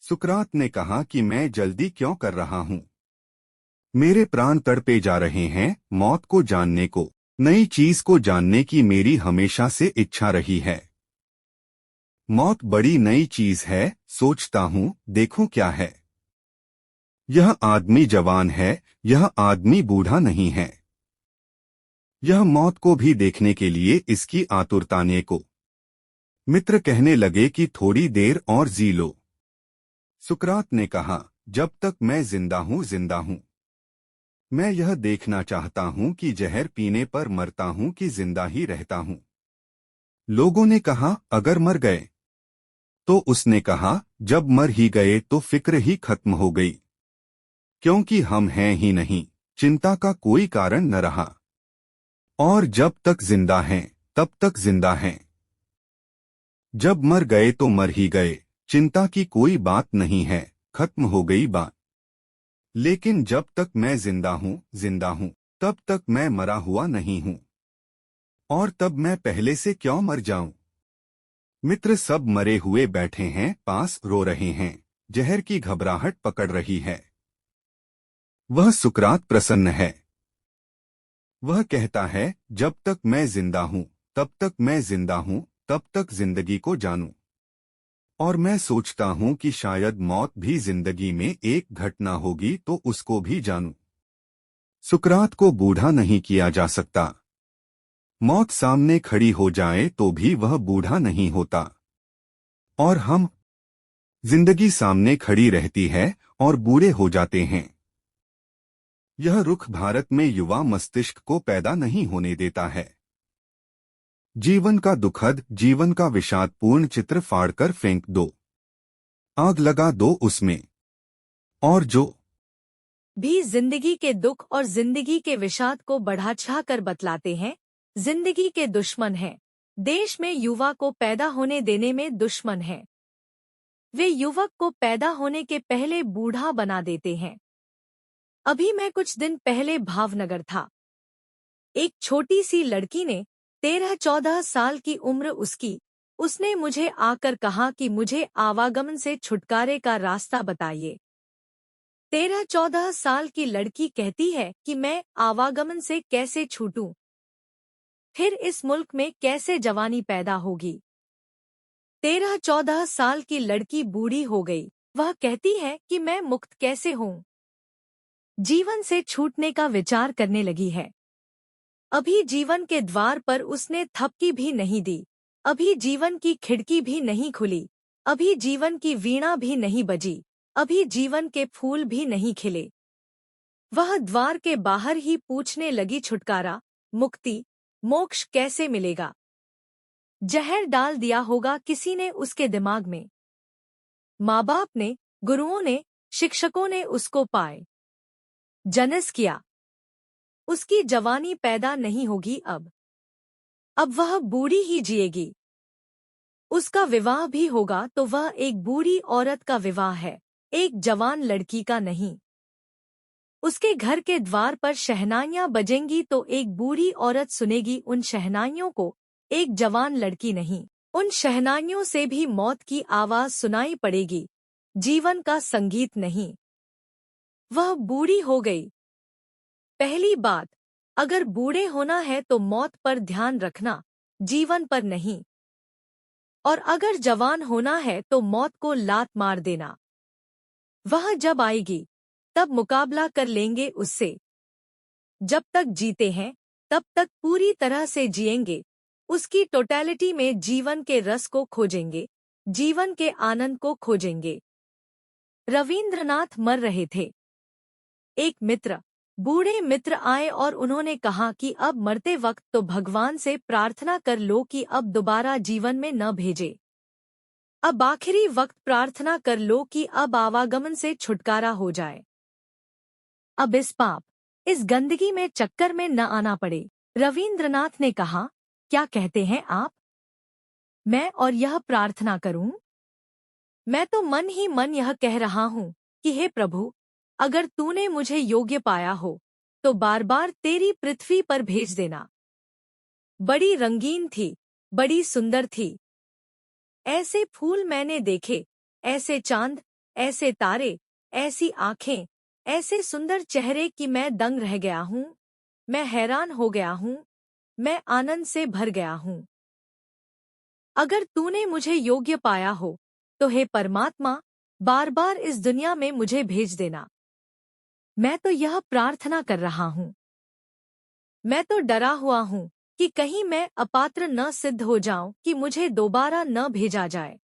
सुकरात ने कहा कि मैं जल्दी क्यों कर रहा हूं? मेरे प्राण तड़पे जा रहे हैं मौत को जानने को। नई चीज को जानने की मेरी हमेशा से इच्छा रही है। मौत बड़ी नई चीज है, सोचता हूँ देखो क्या है। यह आदमी जवान है, यह आदमी बूढ़ा नहीं है। यह मौत को भी देखने के लिए इसकी आतुरताने को। मित्र कहने लगे कि थोड़ी देर और जी लो। सुकरात ने कहा, जब तक मैं जिंदा हूँ मैं यह देखना चाहता हूँ कि जहर पीने पर मरता हूँ कि जिंदा ही रहता हूँ। लोगों ने कहा, अगर मर गए? तो उसने कहा, जब मर ही गए तो फिक्र ही खत्म हो गई, क्योंकि हम हैं ही नहीं, चिंता का कोई कारण न रहा। और जब तक जिंदा हैं तब तक जिंदा हैं। जब मर गए तो मर ही गए, चिंता की कोई बात नहीं है, खत्म हो गई बात। लेकिन जब तक मैं जिंदा हूँ, तब तक मैं मरा हुआ नहीं हूँ। और तब मैं पहले से क्यों मर जाऊं? मित्र सब मरे हुए बैठे हैं, पास रो रहे हैं, जहर की घबराहट पकड़ रही है। वह सुकरात प्रसन्न है। वह कहता है, जब तक मैं जिंदा हूँ तब तक मैं जिंदा हूँ, तब तक जिंदगी को जानूं। और मैं सोचता हूँ कि शायद मौत भी जिंदगी में एक घटना होगी तो उसको भी जानूं। सुकरात को बूढ़ा नहीं किया जा सकता। मौत सामने खड़ी हो जाए तो भी वह बूढ़ा नहीं होता। और हम, जिंदगी सामने खड़ी रहती है और बूढ़े हो जाते हैं। यह रुख भारत में युवा मस्तिष्क को पैदा नहीं होने देता है। जीवन का दुखद, जीवन का विषादपूर्ण चित्र फाड़कर फेंक दो, आग लगा दो उसमें। और जो भी जिंदगी के दुख और जिंदगी के विषाद को बढ़ा चढ़ा कर बतलाते हैं, जिंदगी के दुश्मन हैं। देश में युवा को पैदा होने देने में दुश्मन हैं। वे युवक को पैदा होने के पहले बूढ़ा बना देते हैं। अभी मैं कुछ दिन पहले भावनगर था। एक छोटी सी लड़की ने 13-14 साल की उम्र उसने मुझे आकर कहा कि मुझे आवागमन से छुटकारे का रास्ता बताइए। 13-14 साल की लड़की कहती है कि मैं आवागमन से कैसे छूटूं? फिर इस मुल्क में कैसे जवानी पैदा होगी? 13-14 साल की लड़की बूढ़ी हो गई। वह कहती है कि मैं मुक्त कैसे हूँ? जीवन से छूटने का विचार करने लगी है। अभी जीवन के द्वार पर उसने थपकी भी नहीं दी। अभी जीवन की खिड़की भी नहीं खुली। अभी जीवन की वीणा भी नहीं बजी। अभी जीवन के फूल भी नहीं खिले। वह द्वार के बाहर ही पूछने लगी, छुटकारा, मुक्ति, मोक्ष कैसे मिलेगा? जहर डाल दिया होगा किसी ने उसके दिमाग में। माँ बाप ने, गुरुओं ने, शिक्षकों ने उसको पाए जनस किया। उसकी जवानी पैदा नहीं होगी अब वह बूढ़ी ही जिएगी। उसका विवाह भी होगा तो वह एक बूढ़ी औरत का विवाह है, एक जवान लड़की का नहीं। उसके घर के द्वार पर शहनाइयां बजेंगी तो एक बूढ़ी औरत सुनेगी उन शहनाइयों को, एक जवान लड़की नहीं। उन शहनाइयों से भी मौत की आवाज सुनाई पड़ेगी, जीवन का संगीत नहीं। वह बूढ़ी हो गई। पहली बात, अगर बूढ़े होना है तो मौत पर ध्यान रखना, जीवन पर नहीं। और अगर जवान होना है तो मौत को लात मार देना। वह जब आएगी तब मुकाबला कर लेंगे उससे। जब तक जीते हैं तब तक पूरी तरह से जिएंगे, उसकी टोटैलिटी में जीवन के रस को खोजेंगे, जीवन के आनंद को खोजेंगे। रवींद्रनाथ मर रहे थे। एक मित्र, बूढ़े मित्र आए और उन्होंने कहा कि अब मरते वक्त तो भगवान से प्रार्थना कर लो कि अब दोबारा जीवन में न भेजे। अब आखिरी वक्त प्रार्थना कर लो कि अब आवागमन से छुटकारा हो जाए। अब इस पाप, इस गंदगी में चक्कर में न आना पड़े। रवींद्रनाथ ने कहा, क्या कहते हैं आप? मैं और यह प्रार्थना करूं? मैं तो मन ही मन यह कह रहा हूं कि हे प्रभु, अगर तूने मुझे योग्य पाया हो तो बार बार तेरी पृथ्वी पर भेज देना। बड़ी रंगीन थी, बड़ी सुंदर थी। ऐसे फूल मैंने देखे, ऐसे चांद, ऐसे तारे, ऐसी आंखें, ऐसे सुंदर चेहरे कि मैं दंग रह गया हूँ। मैं हैरान हो गया हूँ। मैं आनंद से भर गया हूँ। अगर तूने मुझे योग्य पाया हो, तो हे परमात्मा, बार बार इस दुनिया में मुझे भेज देना। मैं तो यह प्रार्थना कर रहा हूँ। मैं तो डरा हुआ हूँ कि कहीं मैं अपात्र न सिद्ध हो जाऊं कि मुझे दोबारा न भेजा जाए।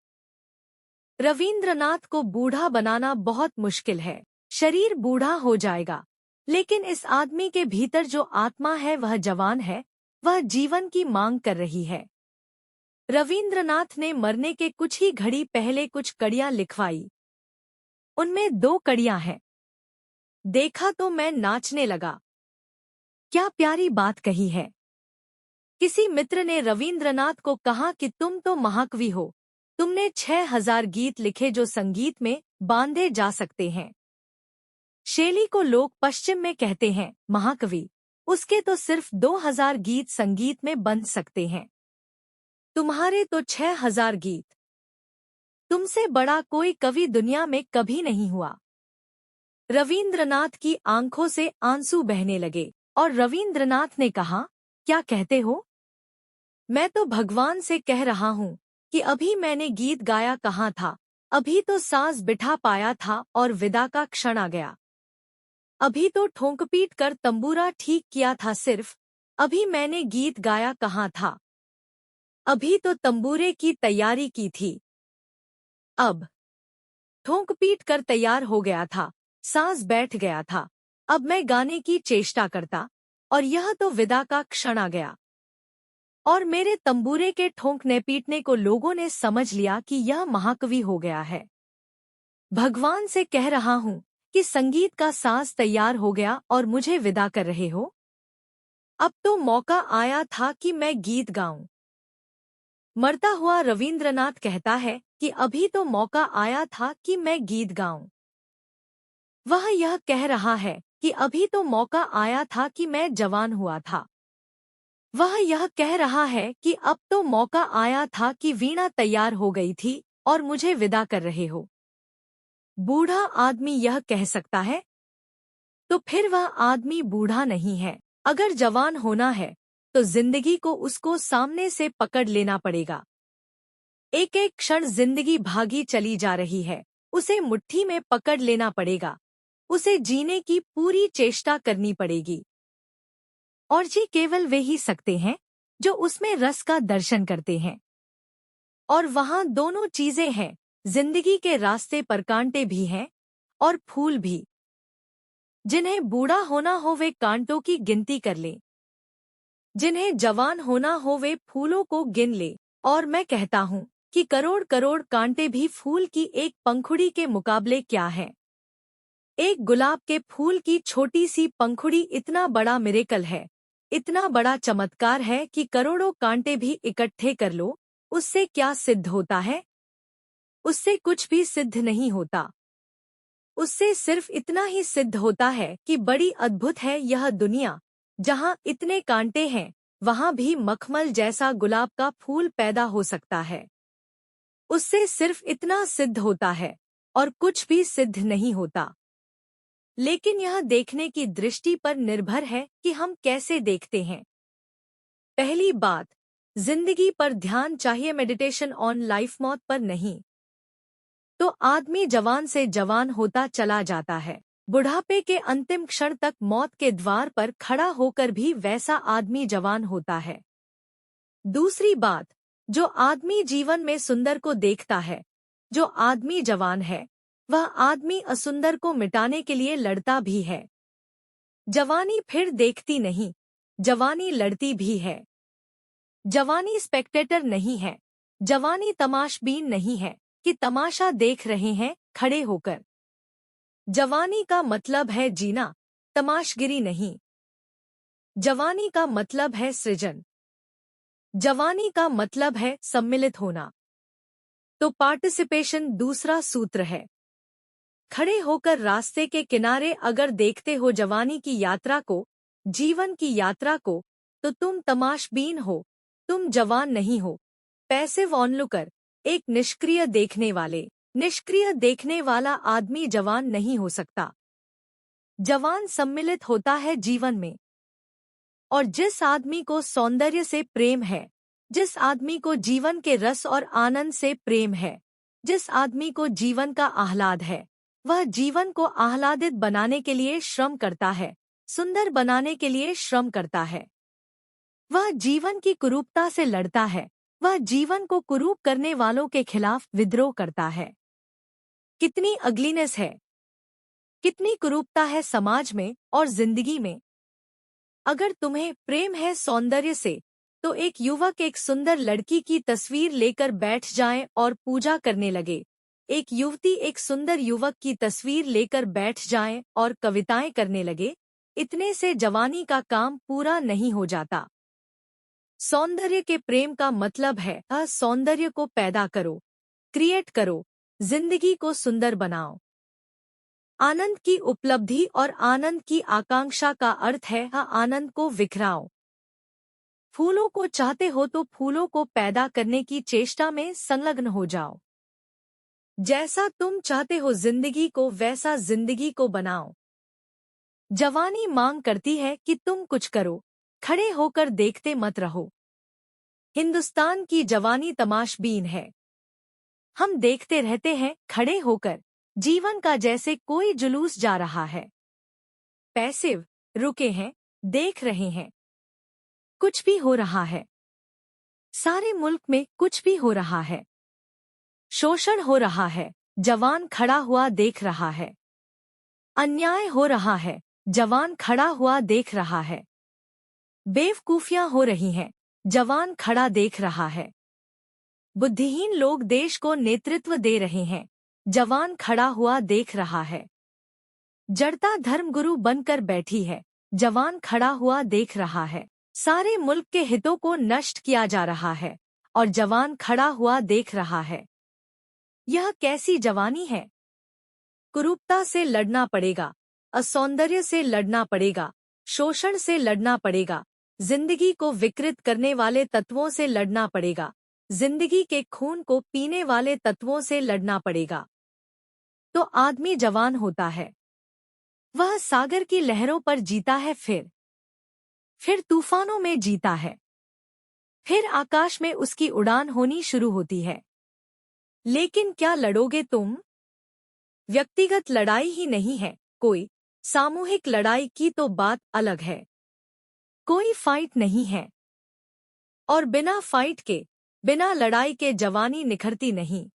रविंद्रनाथ को बूढ़ा बनाना बहुत मुश्किल है। शरीर बूढ़ा हो जाएगा, लेकिन इस आदमी के भीतर जो आत्मा है वह जवान है, वह जीवन की मांग कर रही है। रविंद्रनाथ ने मरने के कुछ ही घड़ी पहले कुछ कड़ियां लिखवाई। उनमें 2 कड़ियां हैं। देखा तो मैं नाचने लगा। क्या प्यारी बात कही है। किसी मित्र ने रविंद्रनाथ को कहा कि तुम तो महाकवि हो, तुमने 6000 गीत लिखे जो संगीत में बांधे जा सकते हैं। शैली को लोग पश्चिम में कहते हैं महाकवि, उसके तो सिर्फ 2000 गीत संगीत में बंध सकते हैं। तुम्हारे तो 6000 गीत। तुमसे बड़ा कोई कवि दुनिया में कभी नहीं हुआ। रविंद्रनाथ की आंखों से आंसू बहने लगे और रविंद्रनाथ ने कहा, क्या कहते हो? मैं तो भगवान से कह रहा हूँ कि अभी मैंने गीत गाया कहाँ था, अभी तो सांस बिठा पाया था और विदा का क्षण आ गया। अभी तो ठोंक पीट कर तंबूरा ठीक किया था सिर्फ, अभी मैंने गीत गाया कहाँ था। अभी तो तंबूरे की तैयारी की थी। अब ठोंक पीट कर तैयार हो गया था, सांस बैठ गया था, अब मैं गाने की चेष्टा करता, और यह तो विदा का क्षण आ गया। और मेरे तंबूरे के ठोंकने पीटने को लोगों ने समझ लिया कि यह महाकवि हो गया है। भगवान से कह रहा हूँ कि संगीत का सांस तैयार हो गया और मुझे विदा कर रहे हो। अब तो मौका आया था कि मैं गीत गाऊं। मरता हुआ रविंद्रनाथ कहता है कि अभी तो मौका आया था कि मैं गीत गाऊं। वह यह कह रहा है कि अभी तो मौका आया था कि मैं जवान हुआ था। वह यह कह रहा है कि अब तो मौका आया था कि वीणा तैयार हो गई थी और मुझे विदा कर रहे हो। बूढ़ा आदमी यह कह सकता है? तो फिर वह आदमी बूढ़ा नहीं है। अगर जवान होना है तो जिंदगी को उसको सामने से पकड़ लेना पड़ेगा। एक एक क्षण जिंदगी भागी चली जा रही है, उसे मुट्ठी में पकड़ लेना पड़ेगा, उसे जीने की पूरी चेष्टा करनी पड़ेगी। और जी केवल वे ही सकते हैं जो उसमें रस का दर्शन करते हैं। और वहाँ दोनों चीजें हैं, जिंदगी के रास्ते पर कांटे भी हैं और फूल भी। जिन्हें बूढ़ा होना हो वे कांटों की गिनती कर लें, जिन्हें जवान होना हो वे फूलों को गिन ले। और मैं कहता हूँ कि करोड़ करोड़ कांटे भी फूल की एक पंखुड़ी के मुकाबले क्या है। एक गुलाब के फूल की छोटी सी पंखुड़ी इतना बड़ा मिरेकल है, इतना बड़ा चमत्कार है कि करोड़ों कांटे भी इकट्ठे कर लो, उससे क्या सिद्ध होता है? उससे कुछ भी सिद्ध नहीं होता। उससे सिर्फ इतना ही सिद्ध होता है कि बड़ी अद्भुत है यह दुनिया, जहाँ इतने कांटे हैं वहाँ भी मखमल जैसा गुलाब का फूल पैदा हो सकता है। उससे सिर्फ इतना सिद्ध होता है और कुछ भी सिद्ध नहीं होता। लेकिन यह देखने की दृष्टि पर निर्भर है कि हम कैसे देखते हैं। पहली बात, जिंदगी पर ध्यान चाहिए, मेडिटेशन ऑन लाइफ, मौत पर नहीं। तो आदमी जवान से जवान होता चला जाता है, बुढ़ापे के अंतिम क्षण तक मौत के द्वार पर खड़ा होकर भी वैसा आदमी जवान होता है। दूसरी बात, जो आदमी जीवन में सुंदर को देखता है, जो आदमी जवान है, वह आदमी असुंदर को मिटाने के लिए लड़ता भी है। जवानी फिर देखती नहीं, जवानी लड़ती भी है। जवानी स्पेक्टेटर नहीं है, जवानी तमाशबीन नहीं है कि तमाशा देख रहे हैं खड़े होकर। जवानी का मतलब है जीना, तमाशगिरी नहीं। जवानी का मतलब है सृजन। जवानी का मतलब है सम्मिलित होना। तो पार्टिसिपेशन दूसरा सूत्र है। खड़े होकर रास्ते के किनारे अगर देखते हो जवानी की यात्रा को, जीवन की यात्रा को, तो तुम तमाशबीन हो, तुम जवान नहीं हो। पैसिव ऑनलुकर, एक निष्क्रिय देखने वाले। निष्क्रिय देखने वाला आदमी जवान नहीं हो सकता। जवान सम्मिलित होता है जीवन में। और जिस आदमी को सौंदर्य से प्रेम है, जिस आदमी को जीवन के रस और आनंद से प्रेम है, जिस आदमी को जीवन का आह्लाद है, वह जीवन को आह्लादित बनाने के लिए श्रम करता है, सुंदर बनाने के लिए श्रम करता है। वह जीवन की कुरूपता से लड़ता है, वह जीवन को कुरूप करने वालों के खिलाफ विद्रोह करता है। कितनी अगलीनेस है, कितनी कुरूपता है समाज में और जिंदगी में। अगर तुम्हें प्रेम है सौंदर्य से, तो एक युवक एक सुंदर लड़की की तस्वीर लेकर बैठ जाए और पूजा करने लगे। एक युवती एक सुंदर युवक की तस्वीर लेकर बैठ जाए और कविताएं करने लगे। इतने से जवानी का काम पूरा नहीं हो जाता। सौंदर्य के प्रेम का मतलब है सौंदर्य को पैदा करो, क्रिएट करो, जिंदगी को सुंदर बनाओ। आनंद की उपलब्धि और आनंद की आकांक्षा का अर्थ है आनंद को विखराओ। फूलों को चाहते हो तो फूलों को पैदा करने की चेष्टा में संलग्न हो जाओ। जैसा तुम चाहते हो जिंदगी को, वैसा जिंदगी को बनाओ। जवानी मांग करती है कि तुम कुछ करो, खड़े होकर देखते मत रहो। हिंदुस्तान की जवानी तमाशबीन है। हम देखते रहते हैं खड़े होकर जीवन का, जैसे कोई जुलूस जा रहा है। पैसिव, रुके हैं, देख रहे हैं। कुछ भी हो रहा है। सारे मुल्क में कुछ भी हो रहा है। शोषण हो रहा है, जवान खड़ा हुआ देख रहा है। अन्याय हो रहा है, जवान खड़ा हुआ देख रहा है। बेवकूफियां हो रही हैं, जवान खड़ा देख रहा है। बुद्धिहीन लोग देश को नेतृत्व दे रहे हैं, जवान खड़ा हुआ देख रहा है। जड़ता धर्मगुरु बनकर बैठी है, जवान खड़ा हुआ देख रहा है। सारे मुल्क के हितों को नष्ट किया जा रहा है और जवान खड़ा हुआ देख रहा है। यह कैसी जवानी है? कुरूपता से लड़ना पड़ेगा, असौंदर्य से लड़ना पड़ेगा, शोषण से लड़ना पड़ेगा, जिंदगी को विकृत करने वाले तत्वों से लड़ना पड़ेगा, जिंदगी के खून को पीने वाले तत्वों से लड़ना पड़ेगा। तो आदमी जवान होता है। वह सागर की लहरों पर जीता है, फिर तूफानों में जीता है, फिर आकाश में उसकी उड़ान होनी शुरू होती है। लेकिन क्या लड़ोगे तुम? व्यक्तिगत लड़ाई ही नहीं है कोई, सामूहिक लड़ाई की तो बात अलग है। कोई फाइट नहीं है, और बिना फाइट के, बिना लड़ाई के जवानी निखरती नहीं।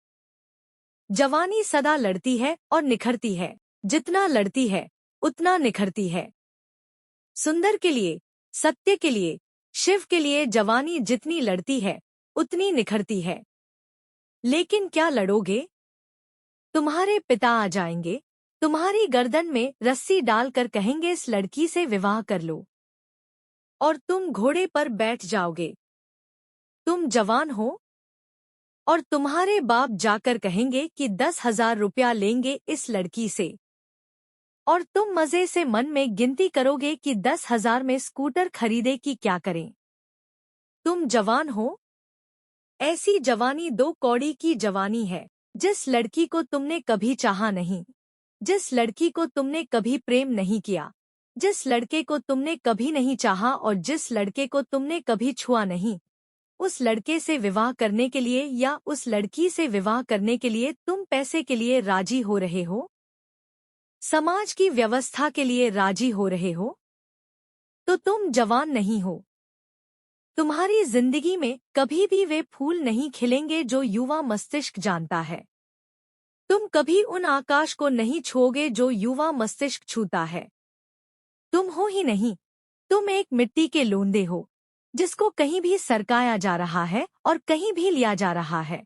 जवानी सदा लड़ती है और निखरती है। जितना लड़ती है उतना निखरती है। सुंदर के लिए, सत्य के लिए, शिव के लिए जवानी जितनी लड़ती है उतनी निखरती है। लेकिन क्या लड़ोगे? तुम्हारे पिता आ जाएंगे, तुम्हारी गर्दन में रस्सी डालकर कहेंगे इस लड़की से विवाह कर लो, और तुम घोड़े पर बैठ जाओगे। तुम जवान हो, और तुम्हारे बाप जाकर कहेंगे कि 10,000 रुपया लेंगे इस लड़की से, और तुम मजे से मन में गिनती करोगे कि 10,000 में स्कूटर खरीदे कि क्या करें। तुम जवान हो। ऐसी जवानी 2 कौड़ी की जवानी है। जिस लड़की को तुमने कभी चाहा नहीं, जिस लड़की को तुमने कभी प्रेम नहीं किया, जिस लड़के को तुमने कभी नहीं चाहा और जिस लड़के को तुमने कभी छुआ नहीं, उस लड़के से विवाह करने के लिए या उस लड़की से विवाह करने के लिए तुम पैसे के लिए राजी हो रहे हो, समाज की व्यवस्था के लिए राजी हो रहे हो, तो तुम जवान नहीं हो। तुम्हारी जिंदगी में कभी भी वे फूल नहीं खिलेंगे जो युवा मस्तिष्क जानता है। तुम कभी उन आकाश को नहीं छूओगे जो युवा मस्तिष्क छूता है। तुम हो ही नहीं। तुम एक मिट्टी के लोंदे हो, जिसको कहीं भी सरकाया जा रहा है और कहीं भी लिया जा रहा है।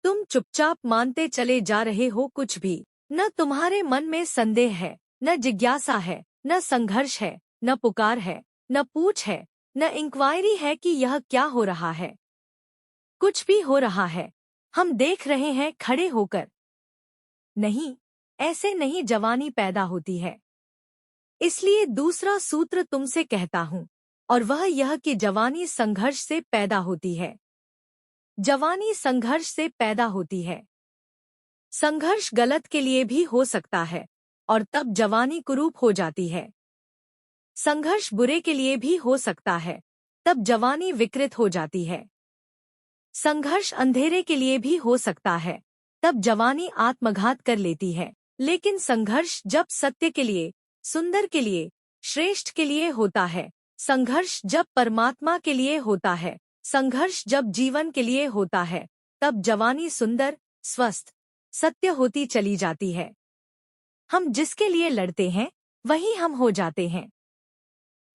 तुम चुपचाप मानते चले जा रहे हो कुछ भी। न तुम्हारे मन में संदेह है, न जिज्ञासा है, न संघर्ष है, न पुकार है, न पूछ है, न इंक्वायरी है कि यह क्या हो रहा है। कुछ भी हो रहा है, हम देख रहे हैं खड़े होकर। नहीं, ऐसे नहीं जवानी पैदा होती है। इसलिए दूसरा सूत्र तुमसे कहता हूँ, और वह यह कि जवानी संघर्ष से पैदा होती है। जवानी संघर्ष से पैदा होती है। संघर्ष गलत के लिए भी हो सकता है, और तब जवानी कुरूप हो जाती है। संघर्ष बुरे के लिए भी हो सकता है, तब जवानी विकृत हो जाती है। संघर्ष अंधेरे के लिए भी हो सकता है, तब जवानी आत्मघात कर लेती है। लेकिन संघर्ष जब सत्य के लिए, सुंदर के लिए, श्रेष्ठ के लिए होता है, संघर्ष जब परमात्मा के लिए होता है, संघर्ष जब जीवन के लिए होता है, तब जवानी सुंदर, स्वस्थ, सत्य होती चली जाती है। हम जिसके लिए लड़ते हैं वही हम हो जाते हैं।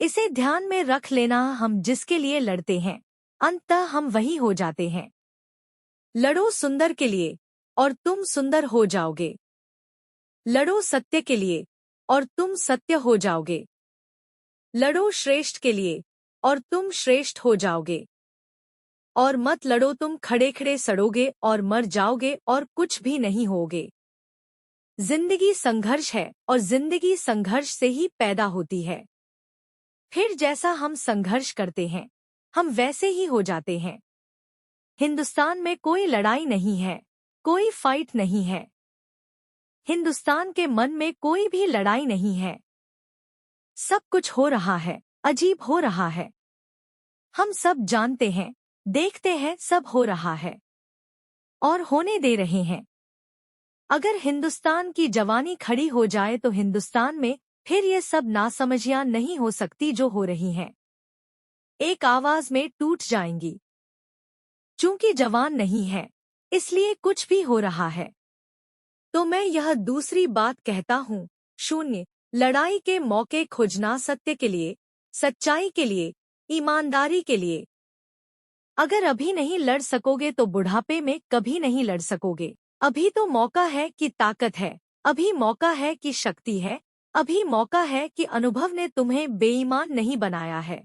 इसे ध्यान में रख लेना, हम जिसके लिए लड़ते हैं अंततः हम वही हो जाते हैं। लड़ो सुंदर के लिए और तुम सुंदर हो जाओगे। लड़ो सत्य के लिए और तुम सत्य हो जाओगे। लड़ो श्रेष्ठ के लिए और तुम श्रेष्ठ हो जाओगे। और मत लड़ो, तुम खड़े खड़े सड़ोगे और मर जाओगे और कुछ भी नहीं होगे। जिंदगी संघर्ष है और जिंदगी संघर्ष से ही पैदा होती है। फिर जैसा हम संघर्ष करते हैं हम वैसे ही हो जाते हैं। हिंदुस्तान में कोई लड़ाई नहीं है, कोई फाइट नहीं है। हिंदुस्तान के मन में कोई भी लड़ाई नहीं है। सब कुछ हो रहा है, अजीब हो रहा है। हम सब जानते हैं, देखते हैं, सब हो रहा है और होने दे रहे हैं। अगर हिंदुस्तान की जवानी खड़ी हो जाए तो हिंदुस्तान में फिर ये सब नासमझियां नहीं हो सकती जो हो रही हैं। एक आवाज में टूट जाएंगी। चूंकि जवान नहीं है इसलिए कुछ भी हो रहा है। तो मैं यह दूसरी बात कहता हूँ, शून्य लड़ाई के मौके खोजना सत्य के लिए, सच्चाई के लिए, ईमानदारी के लिए। अगर अभी नहीं लड़ सकोगे तो बुढ़ापे में कभी नहीं लड़ सकोगे। अभी तो मौका है कि ताकत है, अभी मौका है कि शक्ति है, अभी मौका है कि अनुभव ने तुम्हें बेईमान नहीं बनाया है।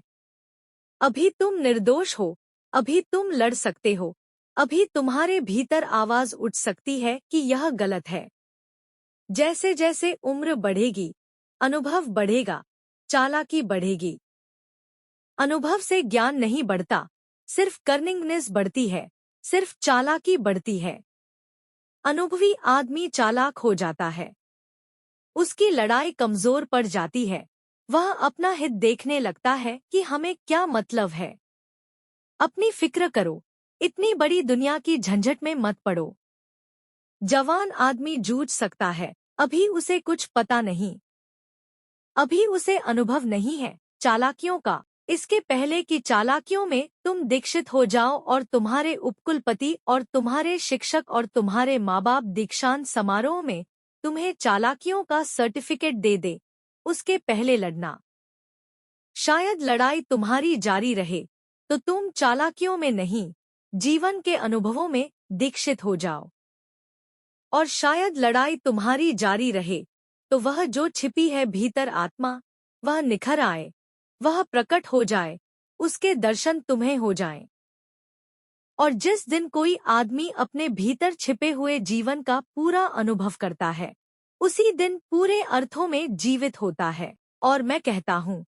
अभी तुम निर्दोष हो, अभी तुम लड़ सकते हो, अभी तुम्हारे भीतर आवाज उठ सकती है कि यह गलत है। जैसे जैसे उम्र बढ़ेगी, अनुभव बढ़ेगा, चालाकी बढ़ेगी। अनुभव से ज्ञान नहीं बढ़ता, सिर्फ कनिंगनेस बढ़ती है, सिर्फ चालाकी बढ़ती है। अनुभवी आदमी चालाक हो जाता है, उसकी लड़ाई कमजोर पड़ जाती है। वह अपना हित देखने लगता है कि हमें क्या मतलब है। अपनी फिक्र करो, इतनी बड़ी दुनिया की झंझट में मत पड़ो। जवान आदमी जूझ सकता है, अभी उसे कुछ पता नहीं, अभी उसे अनुभव नहीं है चालाकियों का। इसके पहले कि चालाकियों में तुम दीक्षित हो जाओ और तुम्हारे उपकुलपति और तुम्हारे शिक्षक और तुम्हारे माँ बाप दीक्षांत समारोह में तुम्हें चालाकियों का सर्टिफिकेट दे दे, उसके पहले लड़ना। शायद लड़ाई तुम्हारी जारी रहे तो तुम चालाकियों में नहीं, जीवन के अनुभवों में दीक्षित हो जाओ। और शायद लड़ाई तुम्हारी जारी रहे तो वह जो छिपी है भीतर आत्मा, वह निखर आए, वह प्रकट हो जाए, उसके दर्शन तुम्हें हो जाएं। और जिस दिन कोई आदमी अपने भीतर छिपे हुए जीवन का पूरा अनुभव करता है, उसी दिन पूरे अर्थों में जीवित होता है। और मैं कहता हूँ,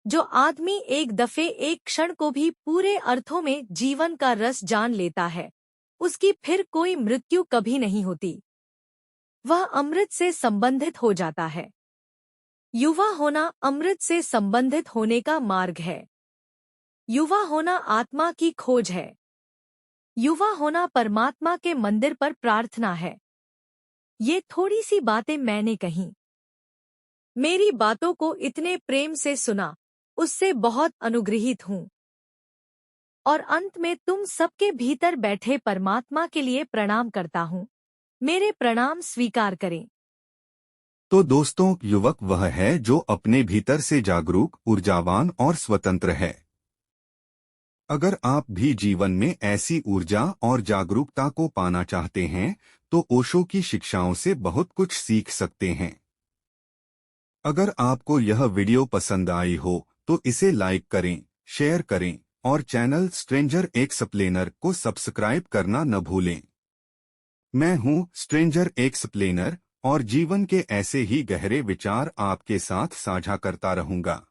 जो आदमी एक दफे एक क्षण को भी पूरे अर्थों में जीवन का रस जान लेता है, उसकी फिर कोई मृत्यु कभी नहीं होती। वह अमृत से संबंधित हो जाता है। युवा होना अमृत से संबंधित होने का मार्ग है। युवा होना आत्मा की खोज है। युवा होना परमात्मा के मंदिर पर प्रार्थना है। ये थोड़ी सी बातें मैंने कहीं। मेरी बातों को इतने प्रेम से सुना, उससे बहुत अनुग्रहित हूँ। और अंत में तुम सबके भीतर बैठे परमात्मा के लिए प्रणाम करता हूँ। मेरे प्रणाम स्वीकार करें। तो दोस्तों, युवक वह है जो अपने भीतर से जागरूक, ऊर्जावान और स्वतंत्र है। अगर आप भी जीवन में ऐसी ऊर्जा और जागरूकता को पाना चाहते हैं तो ओशो की शिक्षाओं से बहुत कुछ सीख सकते हैं। अगर आपको यह वीडियो पसंद आई हो तो इसे लाइक करें, शेयर करें और चैनल स्ट्रेंजर एक्सप्लेनर को सब्सक्राइब करना न भूलें। मैं हूं स्ट्रेंजर एक्सप्लेनर और जीवन के ऐसे ही गहरे विचार आपके साथ साझा करता रहूंगा।